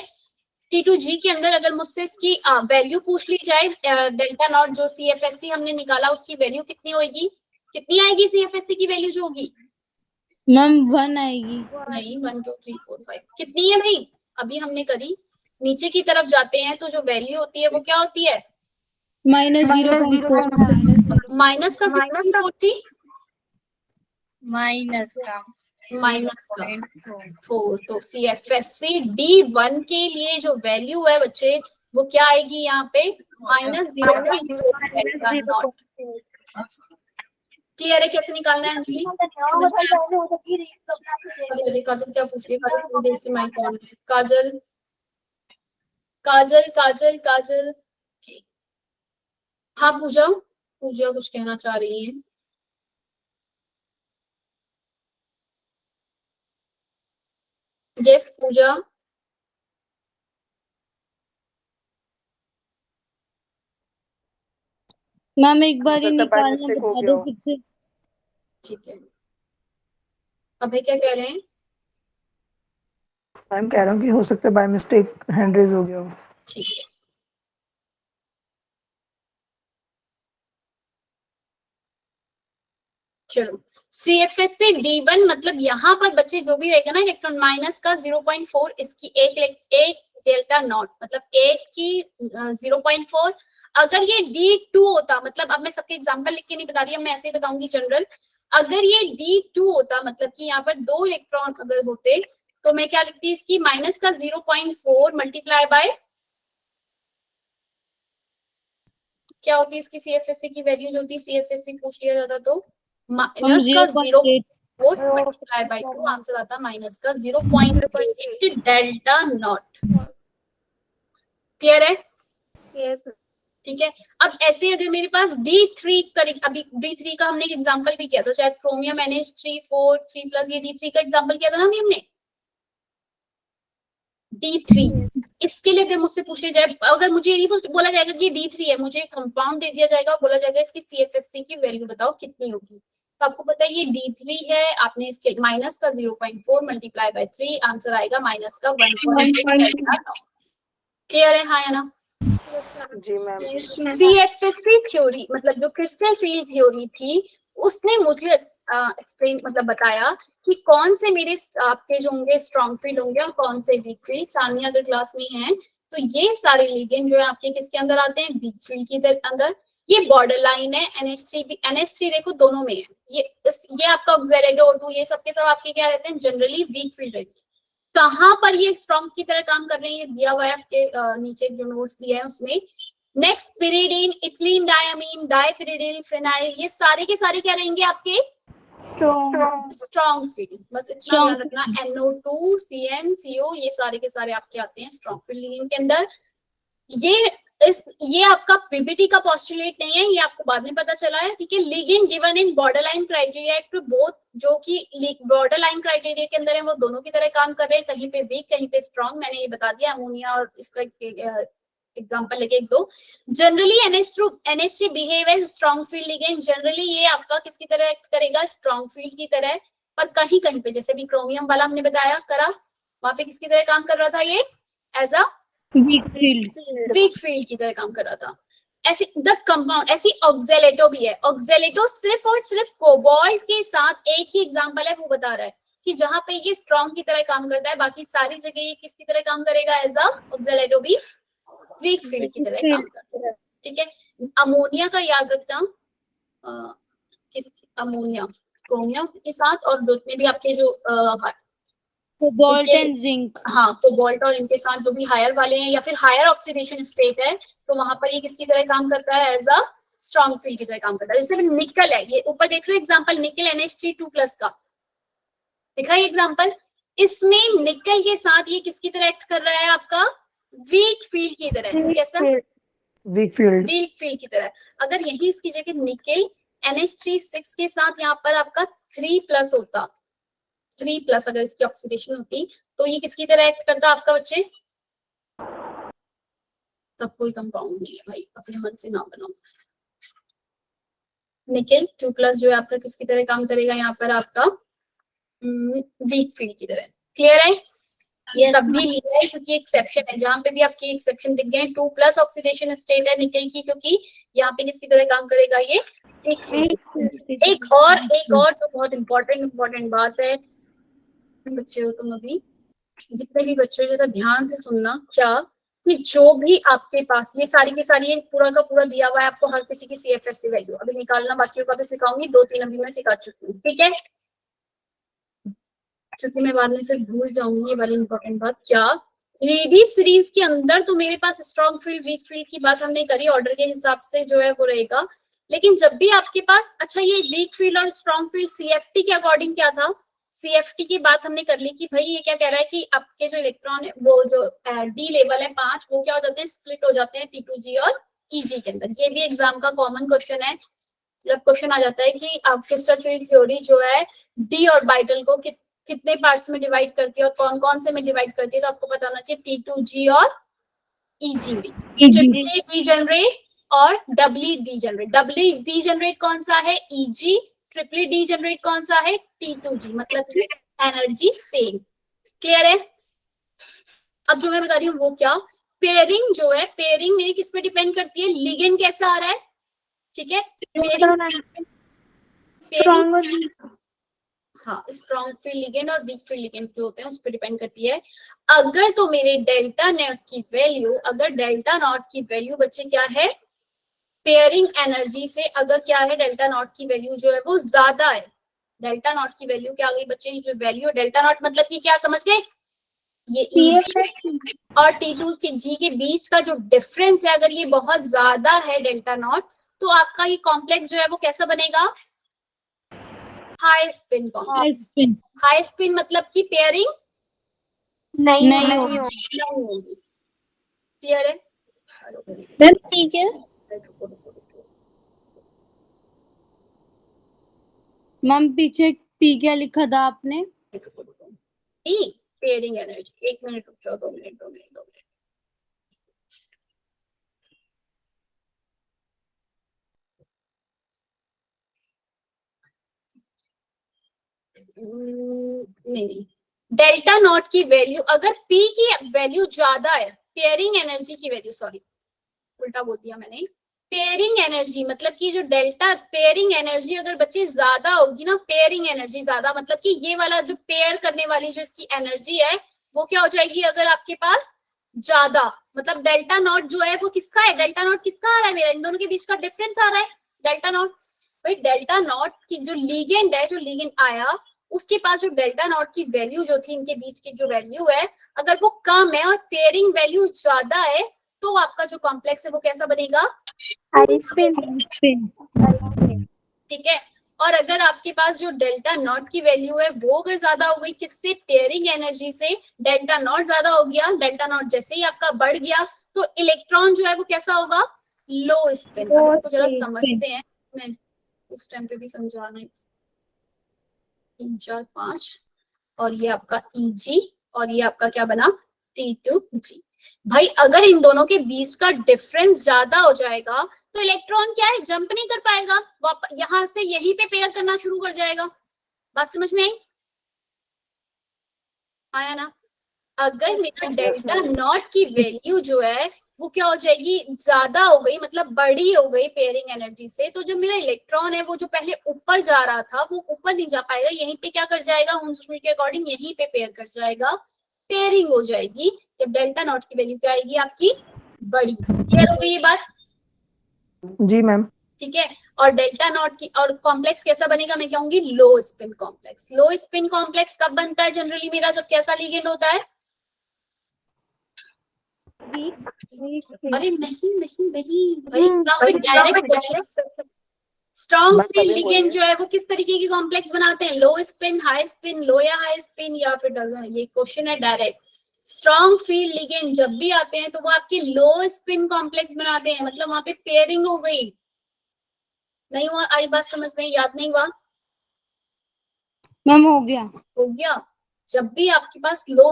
T2G के अंदर अगर मुझसे इसकी वैल्यू पूछ ली जाए, डेल्टा नॉट जो CFSC हमने निकाला उसकी वैल्यू कितनी होगी? कितनी आएगी CFSC की वैल्यू जो होगी? मैम 1 आएगी। नहीं, 1 2 3 4 5 कितनी है भाई? अभी हमने करी। नीचे की तरफ जाते हैं तो जो वैल्यू होती है वो क्या होती है? -0.4। माइनस का 0.4 थी, माइनस का -4। तो CFSC D1 के लिए जो वैल्यू है बच्चे वो क्या आएगी यहाँ पे? -0.4। क्लियर है कैसे निकालना है अंजलि? समझ में आया? अरे काजल क्या पूछ रही है? काजल थोड़ी देर से माइक ऑन है। काजल काजल काजल काजल हाँ पूजा, पूजा कुछ कहना चाह रही है। यस पूजा। मैम एक बार ही निकालना बता दो फिर से। ठीक है, अभी क्या कह रहे हैं? मैम कह रहा हूँ कि हो सकता है बाय मिस्टेक हैंड रेज हो गया हो। ठीक है, चलो CFSC D1 मतलब यहाँ पर बच्चे जो भी रहेगा ना इलेक्ट्रॉन माइनस का 0.4, इसकी एक डेल्टा नॉट मतलब 1 की 0.4। अगर ये D2 होता, मतलब अब मैं सबके एग्जांपल लिख के नहीं बता रही, मैं ऐसे ही बताऊंगी जनरल। अगर ये D2 होता मतलब कि यहाँ पर 2 इलेक्ट्रॉन अगर होते तो मैं क्या लिखती? इसकी माइनस का 0.4 मल्टीप्लाई बाय क्या होती है इसकी CFSC की वैल्यू जो होती है, CFSC पूछ लिया जाता तो माइनस का 0.4 मल्टीप्लाई बाय 2, आंसर आता माइनस का 0.8 डेल्टा नॉट। क्लियर है? यस ठीक है। अब ऐसे अगर मेरे पास D3 अभी D3 का हमने एक एग्जांपल भी किया था शायद, क्रोमियम NH3 3+, ये D3 का एग्जांपल किया था ना अभी हमने। D3 इसके लिए अगर मुझसे पूछ लिया जाए, अगर मुझे ये नहीं बोला जाएगा कि D3 है, मुझे कंपाउंड दे दिया जाएगा, बोला जाएगा इसकी CFSC की वैल्यू बताओ कितनी होगी, तो आपको पता है ये D3 है, आपने इसके माइनस का 0.4 मल्टीप्लाई बाय 3, आंसर आएगा माइनस का 1.8। क्लियर है हाँ या ना? जी मैम। CFSC थ्योरी मतलब जो क्रिस्टल फील्ड थ्योरी थी उसने मुझे एक्सप्लेन मतलब बताया कि कौन से मेरे आपके जो होंगे स्ट्रॉन्ग फील्ड होंगे और कौन से वीक फील्ड। सानिया अगर क्लास में है तो ये सारे लिगेंड जो है आपके किसके अंदर आते हैं? वीक फील्ड के अंदर। ये बॉर्डर लाइन है, NH3 देखो दोनों में है, ये आपका ऑक्सिलेरी O2 ये सबके सब आपके क्या रहते हैं? जनरली वीक फील्ड रहते हैं। कहाँ पर ये स्ट्रॉन्ग की तरह काम कर रहे हैं ये दिया हुआ है आपके नीचे जो नोट्स दिया है उसमें। Next pyridine, ethylene diamine, dipyridyl, phenyl, ये सारे के सारे क्या रहेंगे आपके? Strong field. बस इतना ध्यान रखना, NO2 CN CO ये सारे के सारे आपके आते हैं स्ट्रॉन्ग फील्ड लिगेंड के अंदर। ये आपका पीपीटी का पोस्टुलेट नहीं है, ये आपको बाद में पता चला है, ठीक है। Ligand given in border line criteria to both, जो कि बॉर्डर लाइन क्राइटेरिया के अंदर है वो दोनों की तरह काम कर रहे हैं, कहीं पे वीक कहीं पे स्ट्रॉन्ग। मैंने ये बता दिया अमोनिया और इसका एग्जांपल लेके एक दो। Generally NH3 behave as strong field ligand, generally ये आपका किसकी तरह एक्ट करेगा? स्ट्रॉन्ग फील्ड की तरह। पर कहीं कहीं पे जैसे भी क्रोमियम वाला हमने बताया करा, वहां पे किसकी तरह काम कर रहा था ये? As a weak field. Weak field की तरह काम कर रहा था। ऐसी द कंपाउंड, ऐसी ऑक्जेलेटो भी है। ऑक्जेलेटो सिर्फ और सिर्फ कोबाल्ट के साथ एक ही एग्जांपल है, वो बता रहा है कि जहां पे ये स्ट्रॉन्ग की तरह काम करता है, बाकी सारी जगह ये किसकी तरह काम करेगा, एज अ ऑक्जेलेटो भी वीक फील्ड की तरह काम करता है। ठीक है, अमोनिया का याद रखना, किस अमोनिया क्रोमियम के साथ, और जितने भी आपके जो कोबाल्ट ये- एंड जिंक। हाँ, कोबाल्ट और इनके साथ जो भी हायर वाले हैं या फिर हायर ऑक्सीडेशन स्टेट है, तो वहां पर ये किसकी तरह काम करता है, एज अ स्ट्रॉन्ग फील्ड की तरह काम करता है। जैसे निकल है, ये ऊपर देख रहे हो एग्जांपल, निकल NH3 2+ का देखा ये एग्जांपल। इसमें निकल के साथ ये किसकी तरह एक्ट कर रहा है, आपका वीक फील्ड की तरह। कैसा, वीक फील्ड। वीक फील्ड की तरह। अगर यही इसकी जगह निकल NH3 6 के साथ यहाँ पर आपका 3+ होता, 3+ अगर इसकी ऑक्सीडेशन होती, तो ये किसकी तरह एक्ट करता आपका बच्चे, तब कोई कंपाउंड नहीं है भाई, अपने मन से ना बनाओ। निकल 2+ जो है आपका किसकी तरह काम करेगा, यहाँ पर आपका वीक फील्ड की तरह। क्लियर है? ये तब भी लिया है क्योंकि एक्सेप्शन है, जहां पे भी आपके एक्सेप्शन दिख गए 2+ ऑक्सीडेशन स्टेट है निकल की, क्योंकि यहाँ पे किसकी तरह काम करेगा, ये वीक फील्ड। एक और जो बहुत इंपॉर्टेंट बात है, बच्चे हो तुम अभी, जितने भी बच्चे जरा ध्यान से सुनना, क्या कि जो भी आपके पास ये सारी की सारी पूरा का पूरा दिया हुआ है आपको, हर किसी की CFSC वैल्यू अभी निकालना, बाकियों का भी सिखाऊंगी, 2-3 अभी मैं सिखा चुकी हूँ। ठीक है, क्योंकि मैं बाद में फिर भूल जाऊंगी ये वाली इंपॉर्टेंट बात। क्या लेडी सीरीज के अंदर तो मेरे पास स्ट्रॉन्ग फील्ड वीक फील्ड की बात हमने करी, ऑर्डर के हिसाब से जो है वो रहेगा, लेकिन जब भी आपके पास, अच्छा ये वीक फील्ड और स्ट्रॉन्ग फील्ड CFT के अकॉर्डिंग क्या था, CFT की बात हमने कर ली कि भाई ये क्या कह रहा है कि आपके जो इलेक्ट्रॉन वो जो D लेवल है 5, वो क्या हो जाते हैं, स्प्लिट हो जाते हैं T2G और EG के अंदर। ये भी एग्जाम का कॉमन क्वेश्चन है, जब क्वेश्चन आ जाता है कि आप क्रिस्टल फील्ड थ्योरी जो है D ऑर्बिटल को कितने पार्ट्स में डिवाइड करती है और कौन कौन से में डिवाइड करती है, तो आपको पता होना चाहिए T2G और EG में। ट्रिपली डीजेनरेट और डबली डीजेनरेट। डबली डीजेनरेट कौन सा है, EG, ट्रिपली डीजेनरेट कौन सा है, T2G, मतलब कि एनर्जी सेम। क्लियर है? अब जो मैं बता रही हूँ वो क्या, पेयरिंग जो है, पेयरिंग मेरी किस पे डिपेंड करती है, लिगेंड कैसा आ रहा है। ठीक है, हाँ, स्ट्रॉन्ग फील्ड लिगेंड और वीक फील्ड लिगेंड जो होते हैं उस पर डिपेंड करती है। अगर तो मेरे डेल्टा नॉट की वैल्यू, अगर डेल्टा नॉट की वैल्यू बच्चे क्या है, पेयरिंग एनर्जी से अगर क्या है, डेल्टा नॉट की वैल्यू जो है वो ज्यादा है, डेल्टा नॉट की वैल्यू क्या आ गई बच्चे, जो वैल्यू डेल्टा नॉट मतलब कि क्या समझ गए, ये EG और T2G के बीच का जो डिफरेंस है, अगर ये बहुत ज्यादा है डेल्टा नॉट, तो आपका ये कॉम्प्लेक्स जो है वो कैसा बनेगा, high spin complex. High spin मतलब कि पेयरिंग नहीं होगी। क्लियर है? मैम ठीक है मैम, पीछे पी क्या लिखा था आपने, पेयरिंग एनर्जी। 1 मिनट रुक जाओ, 2 मिनट 2 मिनट 2 मिनट। नहीं, डेल्टा नॉट की वैल्यू अगर P की वैल्यू ज्यादा है, पेयरिंग एनर्जी की वैल्यू, सॉरी उल्टा बोल दिया मैंने, पेयरिंग एनर्जी मतलब कि जो डेल्टा पेयरिंग एनर्जी अगर बच्चे ज्यादा होगी ना, पेयरिंग एनर्जी ज्यादा मतलब कि ये वाला जो पेयर करने वाली जो इसकी एनर्जी है वो क्या हो जाएगी, अगर आपके पास ज्यादा, मतलब डेल्टा नॉट जो है वो किसका है, डेल्टा नॉट किसका आ रहा है, मेरा इन दोनों के बीच का डिफरेंस आ रहा है डेल्टा नॉट। भाई डेल्टा नॉट की जो लिगेंड है, जो लिगेंड आया उसके पास जो डेल्टा नॉट की वैल्यू जो थी, इनके बीच की जो वैल्यू है अगर वो कम है और पेयरिंग वैल्यू ज्यादा है, तो आपका जो कॉम्प्लेक्स है वो कैसा बनेगा, हाई स्पिन। ठीक है। और अगर आपके पास जो डेल्टा नॉट की वैल्यू है वो अगर ज्यादा हो गई किससे, पेयरिंग एनर्जी से, डेल्टा नॉट ज्यादा हो गया, डेल्टा नॉट जैसे ही आपका बढ़ गया तो इलेक्ट्रॉन जो है वो कैसा होगा, लो स्पिन। अब इसको जरा समझते हैं, मैं उस टाइम पे भी समझाना है। 3 4 5 और ये आपका EG और ये आपका क्या बना, T2G। भाई अगर इन दोनों के बीच का डिफरेंस ज्यादा हो जाएगा तो इलेक्ट्रॉन क्या है, जंप नहीं कर पाएगा, यहां से यहीं पे पेयर करना शुरू कर जाएगा। बात समझ में आई, आया ना? अगर मेरा डेल्टा नॉट की वैल्यू जो है वो क्या हो जाएगी, ज्यादा हो गई, मतलब बड़ी हो गई पेयरिंग एनर्जी से, तो जो मेरा इलेक्ट्रॉन है वो जो पहले ऊपर जा रहा था वो ऊपर नहीं जा पाएगा, यहीं पे क्या कर जाएगा, हुन्स रूल के अकॉर्डिंग यहीं पे पेयर कर जाएगा, पेयरिंग हो जाएगी। जब डेल्टा नॉट की वैल्यू क्या आएगी आपकी, बड़ी। क्लियर हो गई ये बात? जी मैम। ठीक है। और डेल्टा नॉट की और कॉम्प्लेक्स कैसा बनेगा, मैं कहूंगी लो स्पिन कॉम्प्लेक्स। लो स्पिन कॉम्प्लेक्स कब बनता है जनरली मेरा, जब कैसा लिगेंड होता है? अरे नहीं नहीं नहीं भाई, एग्जाम में direct question. Strong field ligand जो है वो किस तरीके की कॉम्प्लेक्स बनाते हैं, लो स्पिन, हाई स्पिन, लो या हाई स्पिन, या फिर डजन, ये क्वेश्चन है डायरेक्ट। स्ट्रॉन्ग फील्ड लिगेंड जब भी आते हैं तो वो आपके लो स्पिन कॉम्प्लेक्स बनाते हैं, मतलब वहां पे पेयरिंग हो गई। नहीं हुआ? आई बात समझ में? याद नहीं हुआ? मैम हो गया। हो गया। जब भी आपके पास लो,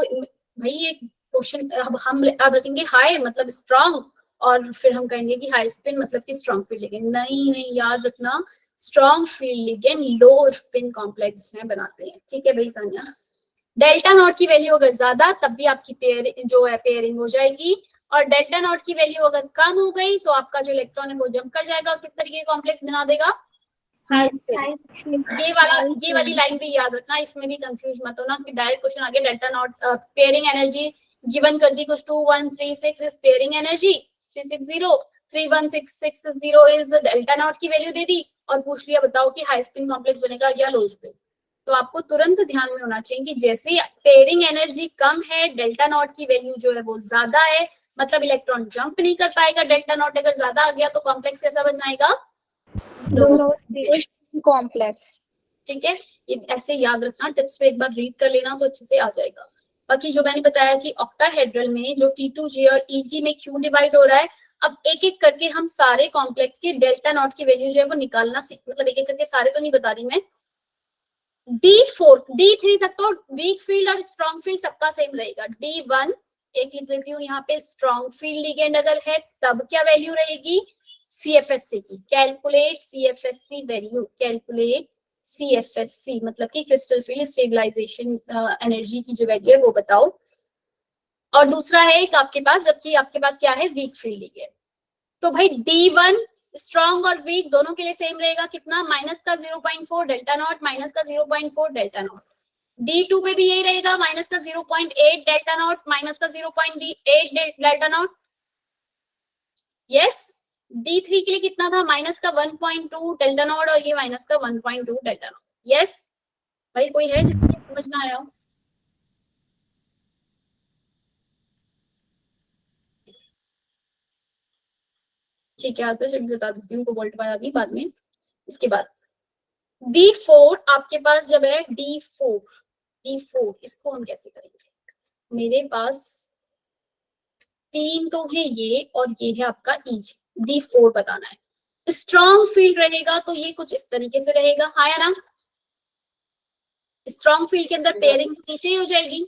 भाई ये क्वेश्चन अब हम याद रखेंगे हाई मतलब स्ट्रॉन्ग, और फिर हम कहेंगे कि हाई स्पिन मतलब कि स्ट्रॉन्ग फील्ड लिगेंड। नहीं नहीं, याद रखना स्ट्रॉन्ग फील्ड लिगेंड लो स्पिन कॉम्प्लेक्स में बनाते हैं। ठीक है भाई सानिया? डेल्टा नॉट की वैल्यू अगर ज्यादा तब भी आपकी पेयर जो है पेयरिंग हो जाएगी, और डेल्टा नॉट की वैल्यू अगर कम हो गई तो आपका जो इलेक्ट्रॉन है वो जंप कर जाएगा और किस तरीके का कॉम्प्लेक्स बना देगा, हाई स्पिन। ये वाली लाइन भी याद रखना, इसमें भी कंफ्यूज मत होना कि डायरेक्ट क्वेश्चन आगे delta not pairing energy given कर दी कुछ 2136 is pairing energy, 360 31660 is delta not की वैल्यू दे दी और पूछ लिया बताओ कि हाई स्पिन कॉम्प्लेक्स बनेगा या लो स्पिन। तो आपको तुरंत ध्यान में होना चाहिए कि जैसे पेयरिंग एनर्जी कम है, डेल्टा नॉट की वैल्यू जो है वो ज्यादा है, मतलब इलेक्ट्रॉन जंप नहीं कर पाएगा। डेल्टा नॉट अगर ज्यादा आ गया तो कॉम्प्लेक्स कैसा बन जाएगा, कॉम्प्लेक्स। ठीक है? ये ऐसे याद रखना, टिप्स पे एक बार रीड कर लेना तो अच्छे से आ जाएगा। बाकी जो मैंने बताया कि ऑक्टाहेड्रल में जो T2G और EG में क्यों डिवाइड हो रहा है, अब एक एक करके हम सारे कॉम्प्लेक्स के डेल्टा नॉट की वैल्यू जो है वो निकालना सीख, मतलब एक एक करके सारे तो नहीं बता रही मैं। D4 D3 तक तो वीक फील्ड और स्ट्रॉन्ग फील्ड सबका सेम रहेगा। D1 एक लिख लेती हूँ यहाँ पे, स्ट्रॉन्ग फील्ड लिगेंड अगर है तब क्या वैल्यू रहेगी, CFSC की। Calculate CFSC value, calculate CFSC मतलब कि क्रिस्टल फील्ड स्टेबलाइजेशन एनर्जी की जो वैल्यू है वो बताओ। और दूसरा है एक आपके पास, जबकि आपके पास क्या है, वीक फील्ड लिगेंड। तो भाई D1 स्ट्रॉन्ग और वीक दोनों के लिए सेम रहेगा, कितना, माइनस का 0.4 डेल्टा नॉट, माइनस का 0.4 डेल्टा नॉट। D2 में भी यही रहेगा, माइनस का 0.8 डेल्टा नॉट, माइनस का 0.8 डेल्टा नॉट। यस। D3 के लिए कितना था, माइनस का 1.2 डेल्टा नॉट और ये माइनस का 1.2 डेल्टा नॉट। यस भाई, कोई है जिसको समझ ना आया हो? ठीक है, तो चलिए बता देती हूँ, कोबाल्ट वाला भी बाद में। इसके बाद D4 आपके पास जब है, D4 इसको हम कैसे करेंगे, मेरे पास तीन तो है ये और ये है आपका EG। D4 बताना है, स्ट्रॉन्ग फील्ड रहेगा तो ये कुछ इस तरीके से रहेगा, हाँ या ना? स्ट्रॉन्ग फील्ड के अंदर पेयरिंग नीचे ही हो जाएगी,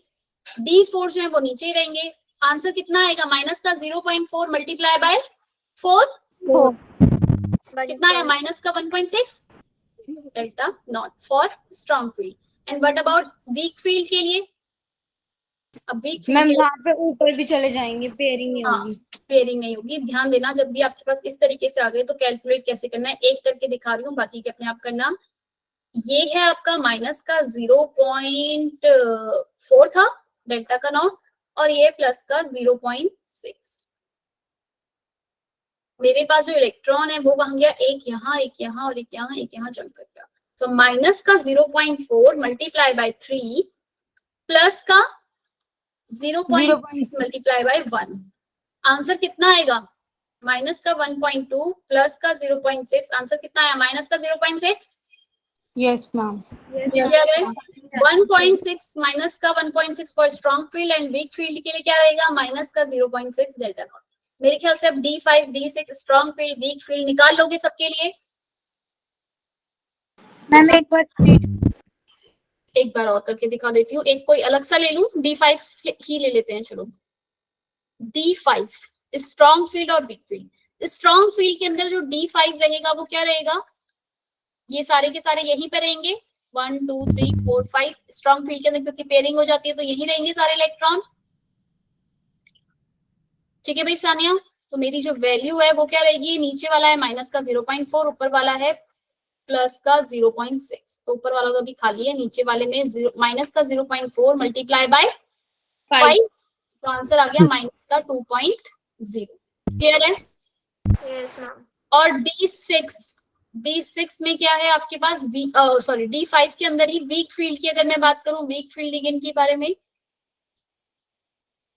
D4 जो है वो नीचे ही रहेंगे। आंसर कितना आएगा, माइनस का 0.4 मल्टीप्लाई बाय 4 कितना है, माइनस का 1.6 delta not for strong field. And what about weak field के लिए, अब वीक मैम फील्ड वहाँ पे ऊपर भी चले जाएंगे, पेयरिंग नहीं होगी। पेयरिंग नहीं होगी। ध्यान देना, जब भी आपके पास इस तरीके से आ गए तो कैलकुलेट कैसे करना है, एक करके दिखा रही हूँ, बाकी के अपने आप करना। ये है आपका माइनस का 0.4 था डेल्टा का नॉट, और ये प्लस का 0.6। मेरे पास जो इलेक्ट्रॉन है वो कहाँ गया, एक यहाँ, एक यहाँ और एक यहाँ, एक यहाँ जंप कर गया। तो माइनस का 0.4 मल्टीप्लाई बाय 3 प्लस का 0.6 मल्टीप्लाई बाय 1। आंसर कितना आएगा, माइनस का 1.2 प्लस का 0.6, आंसर कितना आया, माइनस का 0.6। Yes ma'am. 1.6 माइनस का 1.6 for strong field and weak field के लिए क्या रहेगा, माइनस का 0.6 डेल्टा नॉट। मेरे ख्याल से अब D5 D6 strong field weak field निकाल लोगे सबके लिए। मैम एक बार और करके दिखा देती हूँ, एक कोई अलग सा ले लूं, D5 ही ले लेते हैं चलो। D5 स्ट्रॉन्ग फील्ड और वीक फील्ड। स्ट्रॉन्ग फील्ड के अंदर जो D5 रहेगा वो क्या रहेगा, ये सारे के सारे यहीं पे रहेंगे, 1 2 3 4 5 स्ट्रॉन्ग फील्ड के अंदर, क्योंकि पेयरिंग हो जाती है तो यहीं रहेंगे सारे इलेक्ट्रॉन। ठीक है भाई सानिया, तो मेरी जो वैल्यू है वो क्या रहेगी, नीचे वाला है माइनस का 0.4, ऊपर वाला है प्लस का 0.6, तो ऊपर वाला तो अभी खाली है, नीचे वाले में माइनस का 0.4 मल्टीप्लाई बाय 5, तो आंसर आ गया माइनस का 2.0। क्लियर है? Yes, ma'am. और D6 में क्या है आपके पास, सॉरी D5 के अंदर ही वीक फील्ड की अगर मैं बात करूं, वीक फील्ड लिगेंड के बारे में,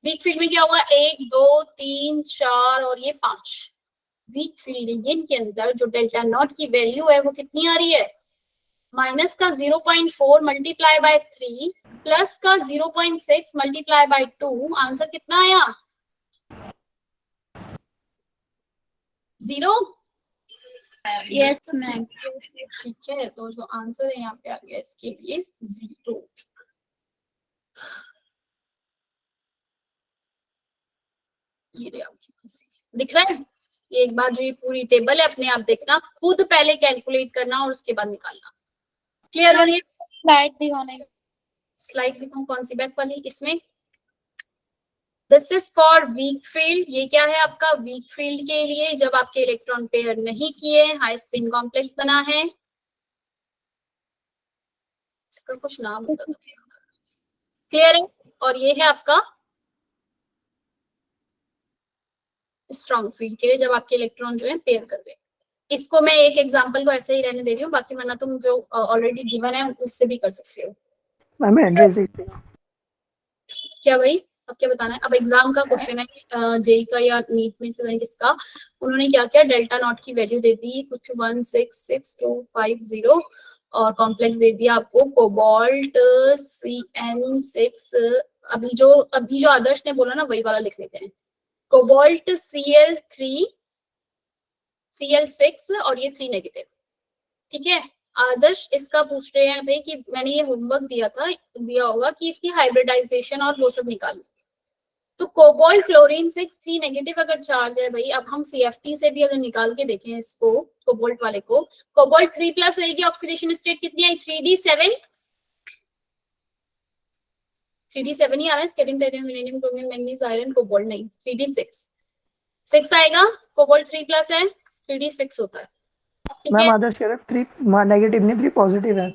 वीक फील्ड में क्या होगा, 1 2 3 4 और ये 5। वीक फील्ड लिगेंड के अंदर जो डेल्टा नॉट की वैल्यू है वो कितनी आ रही है, माइनस का 0.4 मल्टीप्लाई बाय 3 प्लस का 0.6 मल्टीप्लाई बाय 2, आंसर कितना आया, 0। Yes, ma'am. ठीक है, तो जो आंसर है यहाँ पे आ गया इसके लिए 0। ये रहे आपके पास, दिख रहा है? ये एक बार जो ये पूरी टेबल है अपने आप देखना, खुद पहले कैलकुलेट करना और उसके बाद निकालना। क्लियर हो रही है? स्लाइड दिखाने स्लाइड दिखाऊं कौन सी, बैक वाली, इसमें this is for weak field. ये क्या है आपका, वीक फील्ड के लिए जब आपके इलेक्ट्रॉन पेयर नहीं किए, हाई स्पिन कॉम्प्लेक्स बना है, इसका कुछ नाम होता था। क्लियर है? और ये है आपका स्ट्रॉन्ग फील्ड के लिए जब आपके इलेक्ट्रॉन जो है पेयर कर गए। इसको मैं एक एग्जांपल को ऐसे ही रहने दे रही हूँ, बाकी वरना तुम जो ऑलरेडी गिवन है उससे भी कर सकते हो। मैम एड्रेस क्या भाई, अब क्या बताना है? अब एग्जाम का क्वेश्चन है जेई का या नीट में से किसका, उन्होंने क्या किया, डेल्टा नॉट की वैल्यू दे दी कुछ 166250 और कॉम्प्लेक्स दे दिया आपको कोबाल्ट CN6। अभी जो आदर्श ने बोला ना वही वाला लिख लेते हैं, कोबाल्ट Cl6 और ये 3 नेगेटिव। ठीक है, आदर्श इसका पूछ रहे हैं भाई कि मैंने ये होमवर्क दिया होगा कि इसकी हाइब्रिडाइजेशन और वो सब निकालना। तो कोबाल्ट क्लोरीन 6 3 नेगेटिव अगर चार्ज है भाई, अब हम CFT से भी अगर निकाल के देखें इसको, कोबाल्ट वाले को, कोबाल्ट 3 प्लस रहेगी, ऑक्सीडेशन स्टेट कितनी आई, 3D7 ही आ रहा है, scandium titanium uranium chromium manganese iron cobalt नहीं, 3D6 आएगा, कोबाल्ट 3 प्लस है, 3D6 होता है। मैम आदर्श कह रहे 3 नेगेटिव नहीं 3 पॉजिटिव है।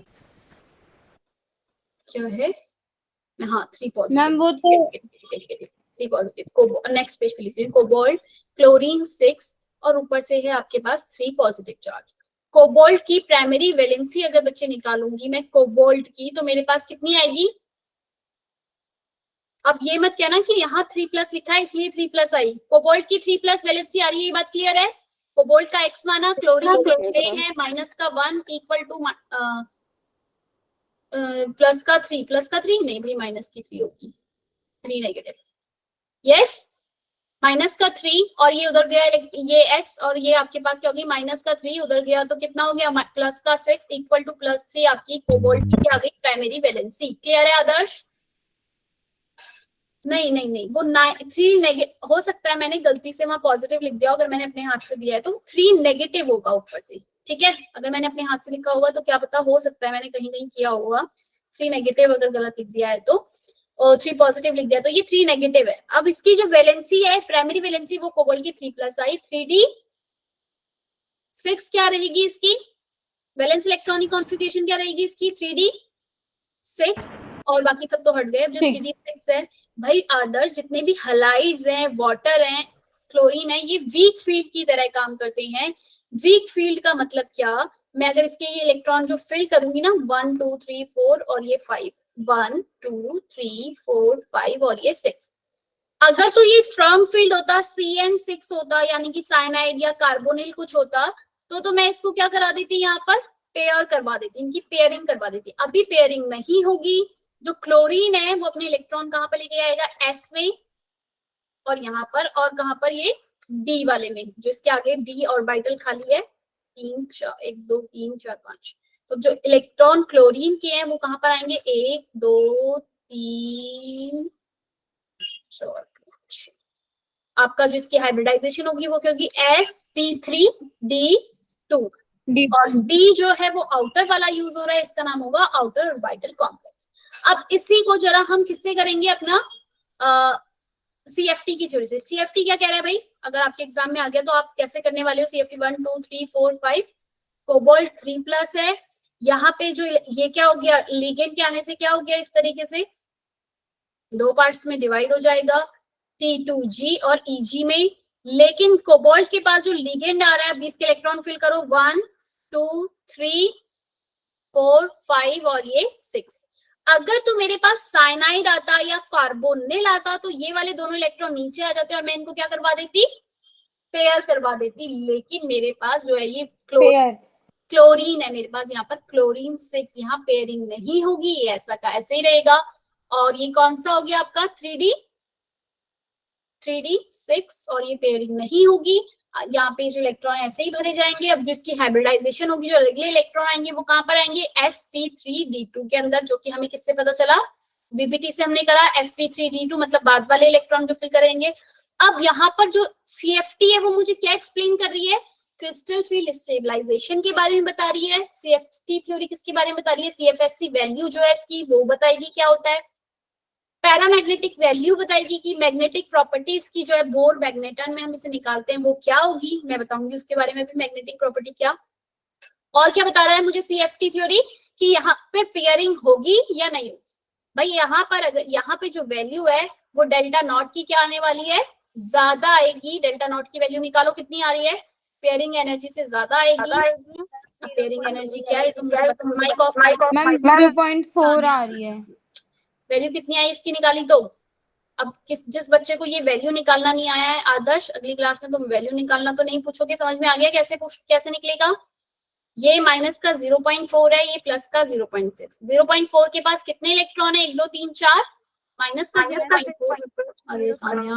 क्या है, हाँ 3 पॉजिटिव मैम वो तो 3 पॉजिटिव। नेक्स्ट पेज पे लिख रही हूँ, कोबाल्ट क्लोरीन 6 और ऊपर से है आपके पास 3 पॉजिटिव चार्ज। कोबाल्ट की प्राइमरी वैलेंसी अगर बच्चे निकालूंगी मैं कोबाल्ट की, तो मेरे पास कितनी आएगी, अब ये मत कहना कि यहाँ 3 प्लस लिखा है इसलिए 3 प्लस आई, कोबाल्ट की 3 प्लस वैलेंसी आ रही है, ये बात क्लियर है? कोबाल्ट का x माना, क्लोरीन का 6 है, माइनस का 1 इक्वल टू प्लस का 3 नहीं भाई, माइनस की 3 होगी, 3 नेगेटिव, यस माइनस का 3 और ये उधर गया, ये x और ये आपके पास क्या होगी, माइनस का 3 उधर गया तो कितना हो गया, प्लस का 6 इक्वल टू प्लस 3 आपकी कोबाल्ट की क्या आ गई, प्राइमरी वैलेंसी। क्लियर है आदर्श? नहीं वो 3 नेगेटिव हो सकता है, मैंने गलती से वहां पॉजिटिव लिख दिया, अगर मैंने अपने हाथ से दिया है तो 3 नेगेटिव होगा ऊपर से। ठीक है, अगर मैंने अपने हाथ से लिखा होगा तो क्या पता, हो सकता है मैंने कहीं किया होगा 3 नेगेटिव, अगर गलत लिख दिया है तो, और 3 पॉजिटिव लिख दिया तो ये 3 नेगेटिव है। अब इसकी जो वैलेंसी है, प्राइमरी वैलेंसी, वो कोबाल्ट की 3 प्लस आई, 3D6 क्या रहेगी इसकी वैलेंस इलेक्ट्रॉनिक कॉन्फ़िगरेशन, क्या रहेगी इसकी 3D6 और बाकी सब तो हट गए, जो 3D6 है भाई। आदर्श जितने भी हलाइड्स हैं, वाटर हैं, क्लोरीन है, ये वीक फील्ड की तरह काम करते हैं। वीक फील्ड का मतलब क्या, मैं अगर इसके ये इलेक्ट्रॉन जो फिल करूंगी ना 1 2 3 4 और ये 5, 1 2 3 4 5 और ये 6, अगर तो ये स्ट्रॉन्ग फील्ड होता, CN6 होता, यानी कि साइनाइड या कार्बोनिल कुछ होता, तो मैं इसको क्या करा देती, यहाँ पर पेयर करवा देती, इनकी पेयरिंग करवा देती। अभी पेयरिंग नहीं होगी, जो क्लोरीन है वो अपने इलेक्ट्रॉन कहाँ पर लेके आएगा, S में, और यहाँ पर, और कहाँ पर, ये D वाले में, जो इसके आगे D ऑर्बिटल खाली है, 1 2 3 4 5, तो जो इलेक्ट्रॉन क्लोरीन के हैं वो कहाँ पर आएंगे, 1 2 3 4 5, आपका जो इसकी हाइब्रिडाइजेशन होगी वो क्या होगी, sp3d2, और D जो है वो आउटर वाला यूज हो रहा है, इसका नाम होगा आउटर ऑर्बिटल कॉम्प्लेक्स। अब इसी को जरा हम किससे करेंगे, अपना CFT की थ्योरी से। CFT क्या कह रहा है भाई, अगर आपके एग्जाम में आ गया तो आप कैसे करने वाले हो? CFT 1 2 3 4 5, कोबाल्ट 3+ है। यहाँ पे जो ये क्या हो गया, लिगेंड के आने से क्या हो गया, इस तरीके से दो पार्ट्स में डिवाइड हो जाएगा, T2G और EG में। लेकिन कोबाल्ट के पास जो लिगेंड आ रहा है, 20 के इलेक्ट्रॉन फिल करो, 1 2 3 4 5 और ये 6। अगर तो मेरे पास साइनाइड आता या कार्बोनिल आता तो ये वाले दोनों इलेक्ट्रॉन नीचे आ जाते और मैं इनको क्या करवा देती, पेयर करवा देती। लेकिन मेरे पास जो है ये पेयर क्लोरीन है, मेरे पास यहाँ पर क्लोरीन 6, यहाँ पेयरिंग नहीं होगी, ये ऐसा का ऐसे ही रहेगा। और ये कौन सा हो गया आपका 3D6 और ये पेयरिंग नहीं होगी। यहाँ पे जो इलेक्ट्रॉन ऐसे ही भरे जाएंगे। अब जो इसकी हाइब्रिडाइजेशन होगी, जो अगले इलेक्ट्रॉन आएंगे वो कहाँ पर आएंगे, sp3d2 के अंदर, जो कि हमें किससे पता चला, VBT से हमने करा। sp3d2 मतलब बाद वाले इलेक्ट्रॉन जो फिल करेंगे। अब यहाँ पर जो CFT है वो मुझे क्या एक्सप्लेन कर रही है, क्रिस्टल फील्ड स्टेबलाइजेशन के बारे में बता रही है। CFT थ्योरी किसके बारे में बता रही है, CFSC वैल्यू जो है इसकी वो बताएगी क्या होता है। पैरामैग्नेटिक वैल्यू बताएगी कि मैग्नेटिक प्रॉपर्टीज की जो है बोर मैग्नेटन में हम इसे निकालते हैं वो क्या होगी, मैं बताऊंगी उसके बारे में भी, मैग्नेटिक प्रॉपर्टी क्या। और क्या बता रहा है मुझे CFT थ्योरी कि यहाँ पर पेयरिंग होगी या नहीं। भाई यहाँ पर अगर यहाँ पे जो वैल्यू है वो डेल्टा नॉट की क्या आने वाली है, ज्यादा आएगी। डेल्टा नॉट की वैल्यू निकालो कितनी आ रही है, पेयरिंग एनर्जी से ज्यादा आएगी। पेयरिंग एनर्जी क्या है तो मुझे पता, माइक ऑफ, मैम 0.4 आ रही है। वैल्यू कितनी आई इसकी निकाली तो। अब जिस बच्चे को ये वैल्यू निकालना नहीं आया है, आदर्श अगली क्लास में तुम वैल्यू निकालना तो नहीं पूछोगे, समझ में आ गया कैसे निकलेगा। ये माइनस का 0.4 है, ये प्लस का 0.6। 0.4 के पास कितने इलेक्ट्रॉन है, 1 2 3 4, माइनस का 0.4। अरे सानिया,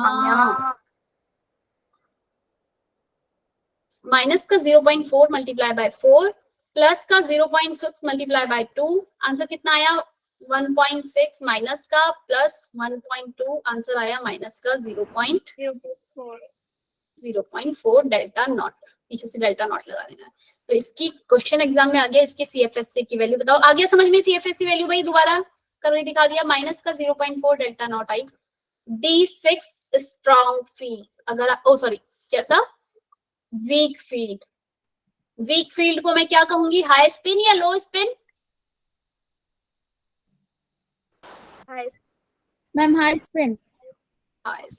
माइनस का 0.4 मल्टीप्लाई बाय 4 प्लस का 0.6 मल्टीप्लाई बाय 2, आंसर कितना आया 1.6 माइनस का प्लस 1.2, आंसर आया माइनस का 0.4 डेल्टा नॉट। पीछे से डेल्टा नॉट लगा देना है। तो इसकी क्वेश्चन एग्जाम में आ गया, इसकी CFSC की वैल्यू बताओ। आ गया समझ में CFSC वैल्यू भाई, दोबारा करके दिखा दिया। माइनस का 0.4 delta not I. D6 strong field, अगर कैसा वीक फील्ड। वीक फील्ड को मैं क्या कहूंगी, हाई स्पिन या लो spin, ma'am high spin. High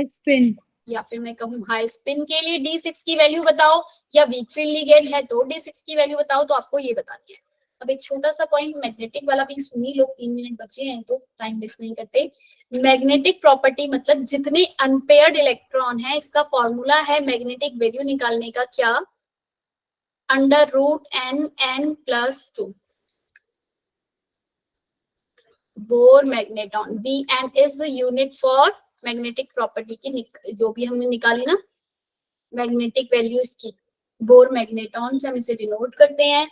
spin या फिर मैं कहूँ हाई स्पिन के लिए D6 की वैल्यू बताओ, या वीक फील्ड लिगेंड है तो D6 की वैल्यू बताओ। तो आपको ये बतानी है। अब एक छोटा सा पॉइंट मैग्नेटिक वाला भी सुनी लो, 3 मिनट बचे हैं तो टाइम वेस्ट नहीं करते। मैग्नेटिक प्रॉपर्टी मतलब जितने अनपेयर्ड इलेक्ट्रॉन है, इसका फॉर्मूला है मैग्नेटिक वैल्यू निकालने का क्या, √n+2 bore magneton. Bm is unit for magnetic property की, जो भी हमने निकाली ना मैग्नेटिक वैल्यू इसकी, बोर मैग्नेटॉन से हम इसे डिनोट करते हैं।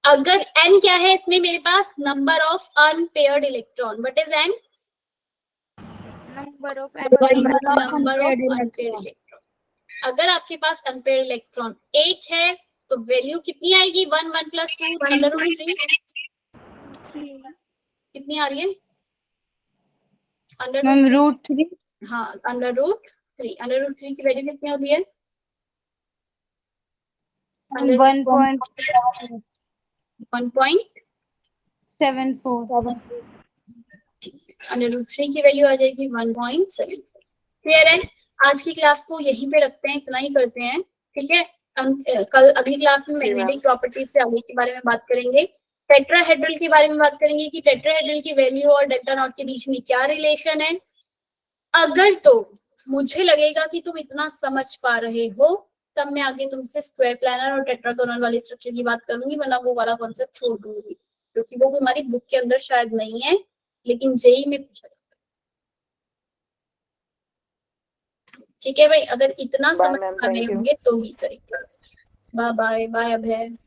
अगर n क्या है इसमें, मेरे पास number of unpaired electron, what is n, number of unpaired electron. अगर आपके पास अनपेयर्ड इलेक्ट्रॉन 8 है तो वैल्यू कितनी आएगी, 1 1 + 2 √3 कितनी आ रही है, मैम √3। हाँ √3 की वैल्यू कितनी होती है, 1.74। √3 की वैल्यू आ जाएगी 1.7। क्लियर है। आज की क्लास को यहीं पे रखते हैं, इतना ही करते हैं, ठीक है। कल अगली क्लास में मैग्नेटिक प्रॉपर्टीज से आगे के बारे में बात करेंगे। टेट्राहेड्रल के बारे में बात करेंगे कि टेट्राहेड्रल की वैल्यू और डेल्टा नॉट के बीच में क्या रिलेशन है। अगर तो मुझे लगेगा कि तुम इतना समझ पा रहे हो तब मैं आगे तुमसे स्क्वायर प्लानर और टेट्रागोनल वाली स्ट्रक्चर की बात करूंगी, वरना वो वाला कॉन्सेप्ट छोड़ दूंगी क्योंकि वो हमारी बुक के अंदर शायद नहीं है, लेकिन जेई में पूछा जाता है। ठीक है भाई, अगर इतना समझ पा रहे होंगे तो ही करेंगे। बाय बाय बाय अभय।